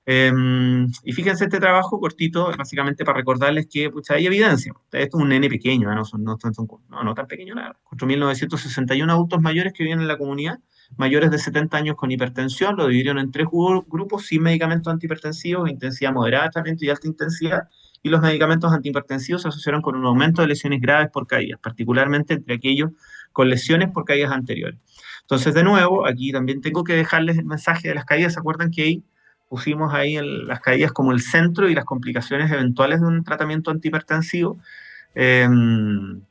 Y fíjense este trabajo cortito, básicamente para recordarles que hay evidencia. Esto es un nene pequeño, no tan pequeño nada. 4.961 adultos mayores que viven en la comunidad, mayores de 70 años con hipertensión, lo dividieron en 3 grupos sin medicamentos antihipertensivos, intensidad moderada de tratamiento y alta intensidad, y los medicamentos antihipertensivos se asociaron con un aumento de lesiones graves por caídas, particularmente entre aquellos con lesiones por caídas anteriores. Entonces, de nuevo, aquí también tengo que dejarles el mensaje de las caídas. ¿Se acuerdan que ahí pusimos las caídas como el centro y las complicaciones eventuales de un tratamiento antihipertensivo? Tenemos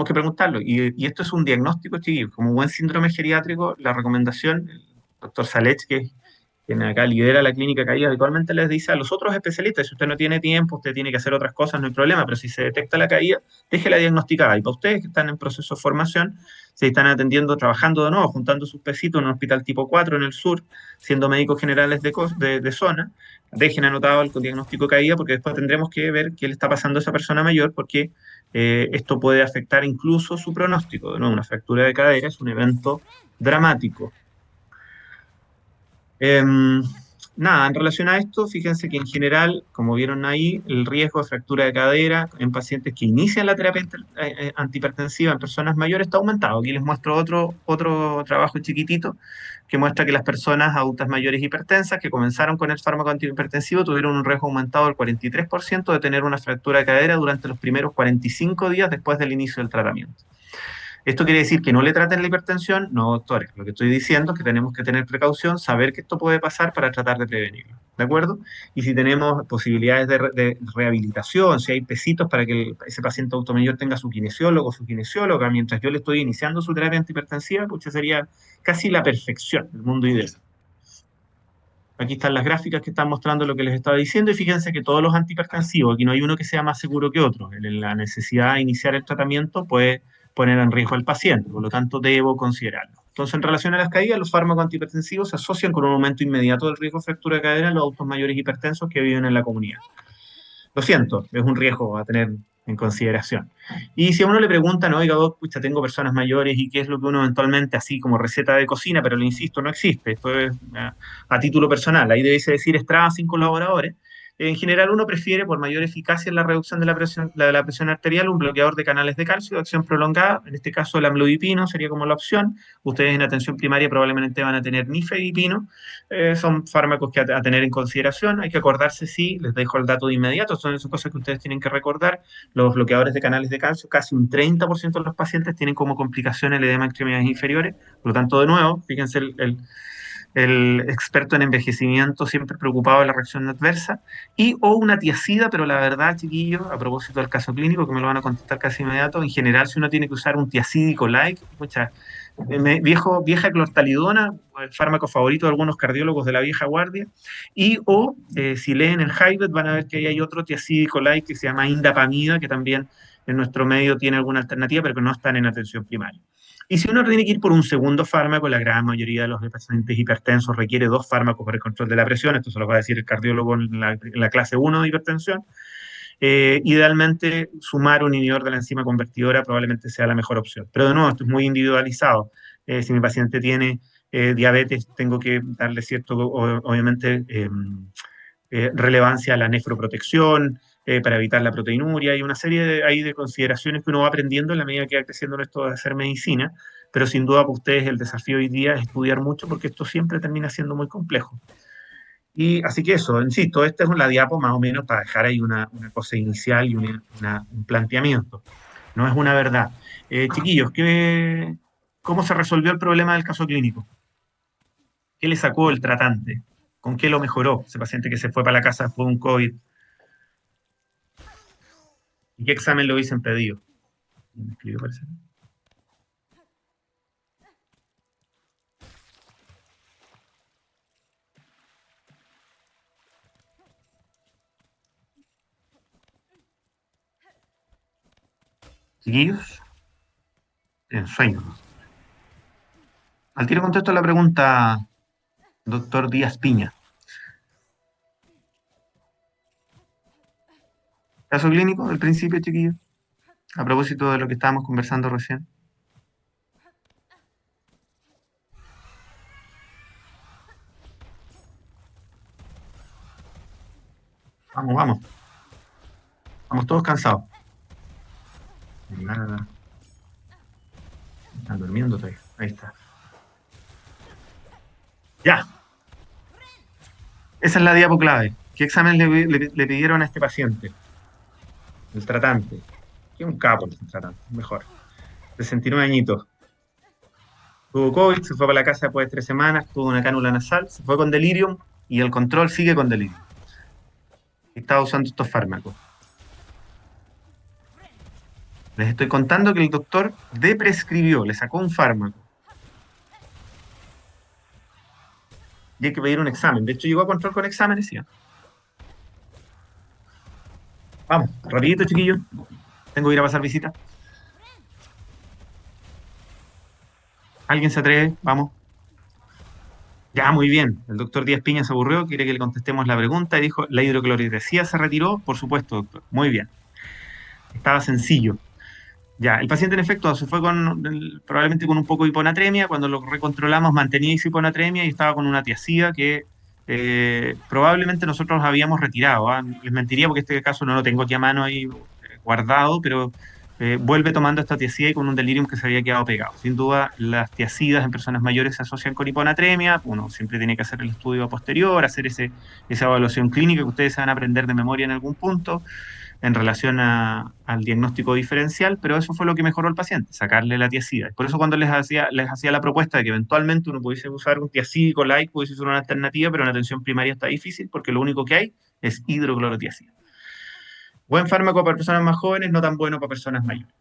que preguntarlo. Y esto es un diagnóstico, chiquillos. Como buen síndrome geriátrico, la recomendación, el doctor Salech, quien acá lidera la clínica caída, habitualmente les dice a los otros especialistas, si usted no tiene tiempo, usted tiene que hacer otras cosas, no hay problema, pero si se detecta la caída, déjela diagnosticada. Y para ustedes que están en proceso de formación, se están atendiendo, trabajando de nuevo, juntando sus pesitos en un hospital tipo 4 en el sur, siendo médicos generales de zona, dejen anotado el diagnóstico de caída, porque después tendremos que ver qué le está pasando a esa persona mayor, porque esto puede afectar incluso su pronóstico. De nuevo, una fractura de cadera es un evento dramático. Nada, en relación a esto, fíjense que en general, como vieron ahí, el riesgo de fractura de cadera en pacientes que inician la terapia antihipertensiva en personas mayores está aumentado. Aquí les muestro otro trabajo chiquitito que muestra que las personas adultas mayores hipertensas que comenzaron con el fármaco antihipertensivo tuvieron un riesgo aumentado del 43% de tener una fractura de cadera durante los primeros 45 días después del inicio del tratamiento. ¿Esto quiere decir que no le traten la hipertensión? No, doctores. Lo que estoy diciendo es que tenemos que tener precaución, saber que esto puede pasar para tratar de prevenirlo. ¿De acuerdo? Y si tenemos posibilidades de rehabilitación, si hay pesitos para que ese paciente adulto mayor tenga su kinesiólogo o su kinesióloga mientras yo le estoy iniciando su terapia antihipertensiva, pues sería casi la perfección, el mundo ideal. Aquí están las gráficas que están mostrando lo que les estaba diciendo y fíjense que todos los antihipertensivos, aquí no hay uno que sea más seguro que otro. La necesidad de iniciar el tratamiento puede poner en riesgo al paciente, por lo tanto debo considerarlo. Entonces, en relación a las caídas, los fármacos antihipertensivos se asocian con un aumento inmediato del riesgo de fractura de cadera en los adultos mayores hipertensos que viven en la comunidad. Lo siento, es un riesgo a tener en consideración. Y si a uno le preguntan, oiga, doc, pucha, tengo personas mayores y qué es lo que uno eventualmente, así como receta de cocina, pero le insisto, no existe, esto es a título personal, ahí debe decir Strava sin colaboradores. En general uno prefiere, por mayor eficacia en la reducción de la presión arterial, un bloqueador de canales de calcio de acción prolongada, en este caso el amlodipino sería como la opción. Ustedes en atención primaria probablemente van a tener nifedipino, son fármacos que a tener en consideración. Hay que acordarse, sí, les dejo el dato de inmediato, son esas cosas que ustedes tienen que recordar. Los bloqueadores de canales de calcio, casi un 30% de los pacientes tienen como complicación el edema en extremidades inferiores. Por lo tanto, de nuevo, fíjense el experto en envejecimiento siempre preocupado de la reacción adversa, y o una tiacida, pero la verdad, chiquillos, a propósito del caso clínico, que me lo van a contestar casi inmediato, en general, si uno tiene que usar un tiacídico-like, vieja clortalidona, el fármaco favorito de algunos cardiólogos de la vieja guardia, y o si leen el Haidot van a ver que ahí hay otro tiacídico-like que se llama indapamida, que también en nuestro medio tiene alguna alternativa, pero que no están en atención primaria. Y si uno tiene que ir por un segundo fármaco, la gran mayoría de los pacientes hipertensos requiere 2 fármacos para el control de la presión, esto se lo va a decir el cardiólogo en la clase 1 de hipertensión. Idealmente, sumar un inhibidor de la enzima convertidora probablemente sea la mejor opción. Pero de nuevo, esto es muy individualizado. Si mi paciente tiene diabetes, tengo que darle cierto, obviamente, relevancia a la nefroprotección, para evitar la proteinuria, y una serie de consideraciones que uno va aprendiendo en la medida que va creciendo en esto de hacer medicina, pero sin duda para ustedes el desafío hoy día es estudiar mucho porque esto siempre termina siendo muy complejo. Y así que eso, insisto, esta es la diapo más o menos para dejar ahí una cosa inicial y un planteamiento. No es una verdad. Chiquillos, ¿cómo se resolvió el problema del caso clínico? ¿Qué le sacó el tratante? ¿Con qué lo mejoró ese paciente que se fue para la casa después de un COVID? ¿Y qué examen le hubiesen pedido? ¿Me explico, parece? Chiquillos, en sueño. Al tiro contesto la pregunta, doctor Díaz Piña. ¿Caso clínico del principio, chiquillos? A propósito de lo que estábamos conversando recién. Vamos, vamos. Estamos todos cansados. Nada. Están durmiendo todavía. Ahí está. Ya. Esa es la diapo clave. ¿Qué examen le pidieron a este paciente? El tratante. Que es un capo el tratante, mejor. 69 añitos. Tuvo COVID, se fue para la casa después de 3 semanas, tuvo una cánula nasal, se fue con delirium y el control sigue con delirium. Estaba usando estos fármacos. Les estoy contando que el doctor prescribió, le sacó un fármaco. Y hay que pedir un examen. De hecho, llegó a control con exámenes, ¿sí? Vamos, rapidito, chiquillos. Tengo que ir a pasar visita. ¿Alguien se atreve? Vamos. Ya, muy bien. El doctor Díaz Piña se aburrió, quiere que le contestemos la pregunta y dijo, ¿la hidrocloridrasía se retiró? Por supuesto, doctor. Muy bien. Estaba sencillo. Ya, el paciente en efecto se fue probablemente con un poco de hiponatremia. Cuando lo recontrolamos mantenía esa hiponatremia y estaba con una tiacida que probablemente nosotros habíamos retirado. Les mentiría porque este caso no lo tengo aquí a mano ahí guardado, pero vuelve tomando esta tiacida y con un delirium que se había quedado pegado. Sin duda, las tiacidas en personas mayores se asocian con hiponatremia. Uno siempre tiene que hacer el estudio posterior, hacer esa evaluación clínica que ustedes se van a aprender de memoria en algún punto en relación al diagnóstico diferencial, pero eso fue lo que mejoró al paciente, sacarle la tiacida. Por eso cuando les hacía la propuesta de que eventualmente uno pudiese usar un tiacídico like, pudiese ser una alternativa, pero en atención primaria está difícil porque lo único que hay es hidroclorotiacida. Buen fármaco para personas más jóvenes, no tan bueno para personas mayores.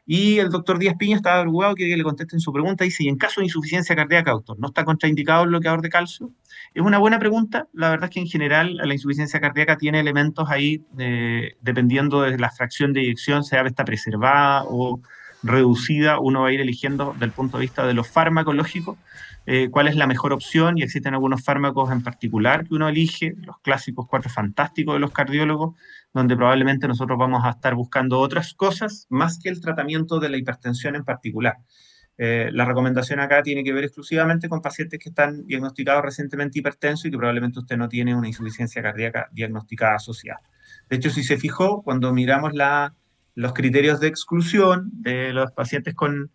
Y el doctor Díaz Piña estaba preocupado, quiere que le contesten su pregunta, dice, ¿y en caso de insuficiencia cardíaca, doctor, no está contraindicado el bloqueador de calcio? Es una buena pregunta, la verdad es que en general la insuficiencia cardíaca tiene elementos ahí, dependiendo de la fracción de eyección, sea está preservada o reducida, uno va a ir eligiendo del punto de vista de lo farmacológico cuál es la mejor opción, y existen algunos fármacos en particular que uno elige, los clásicos cuatro fantásticos de los cardiólogos, donde probablemente nosotros vamos a estar buscando otras cosas más que el tratamiento de la hipertensión en particular. La recomendación acá tiene que ver exclusivamente con pacientes que están diagnosticados recientemente hipertensos y que probablemente usted no tiene una insuficiencia cardíaca diagnosticada asociada. De hecho, si se fijó, cuando miramos los criterios de exclusión de los pacientes con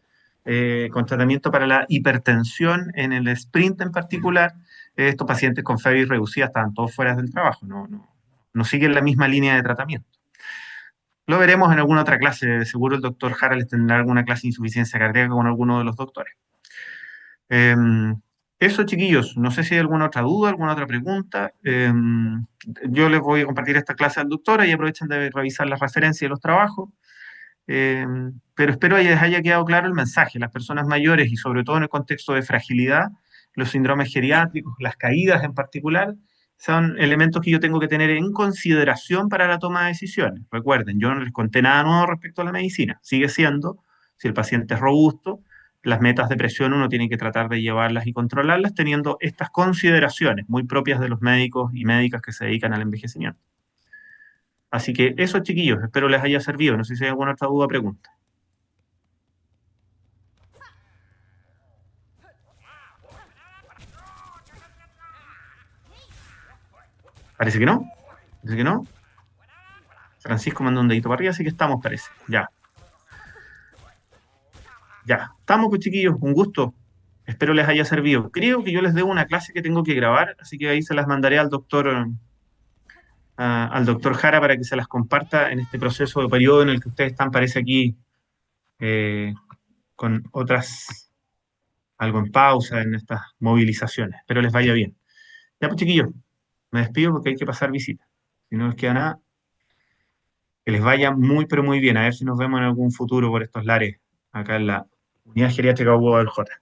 tratamiento para la hipertensión en el sprint en particular, estos pacientes con FEBI reducida estaban todos fuera del trabajo, no siguen la misma línea de tratamiento. Lo veremos en alguna otra clase, seguro el doctor Jara les tendrá alguna clase de insuficiencia cardíaca con alguno de los doctores. Eso, chiquillos, no sé si hay alguna otra duda, alguna otra pregunta. Yo les voy a compartir esta clase al doctor y aprovechen de revisar las referencias y los trabajos. Pero espero les haya quedado claro el mensaje. Las personas mayores, y sobre todo en el contexto de fragilidad, los síndromes geriátricos, las caídas en particular, son elementos que yo tengo que tener en consideración para la toma de decisiones. Recuerden, yo no les conté nada nuevo respecto a la medicina. Sigue siendo, si el paciente es robusto, las metas de presión uno tiene que tratar de llevarlas y controlarlas teniendo estas consideraciones muy propias de los médicos y médicas que se dedican al envejecimiento. Así que eso, chiquillos, espero les haya servido. No sé si hay alguna otra duda o pregunta. Parece que no. Parece que no. Francisco mandó un dedito para arriba, así que estamos, parece. Ya. Ya. Estamos, pues, chiquillos. Un gusto. Espero les haya servido. Creo que yo les debo una clase que tengo que grabar, así que ahí se las mandaré al doctor Jara para que se las comparta en este proceso de periodo en el que ustedes están, parece aquí, con otras, algo en pausa en estas movilizaciones. Espero les vaya bien. Ya, pues, chiquillos, me despido porque hay que pasar visita. Si no les queda nada, que les vaya muy, pero muy bien. A ver si nos vemos en algún futuro por estos lares, acá en la Unidad Geriátrica Hugo del J.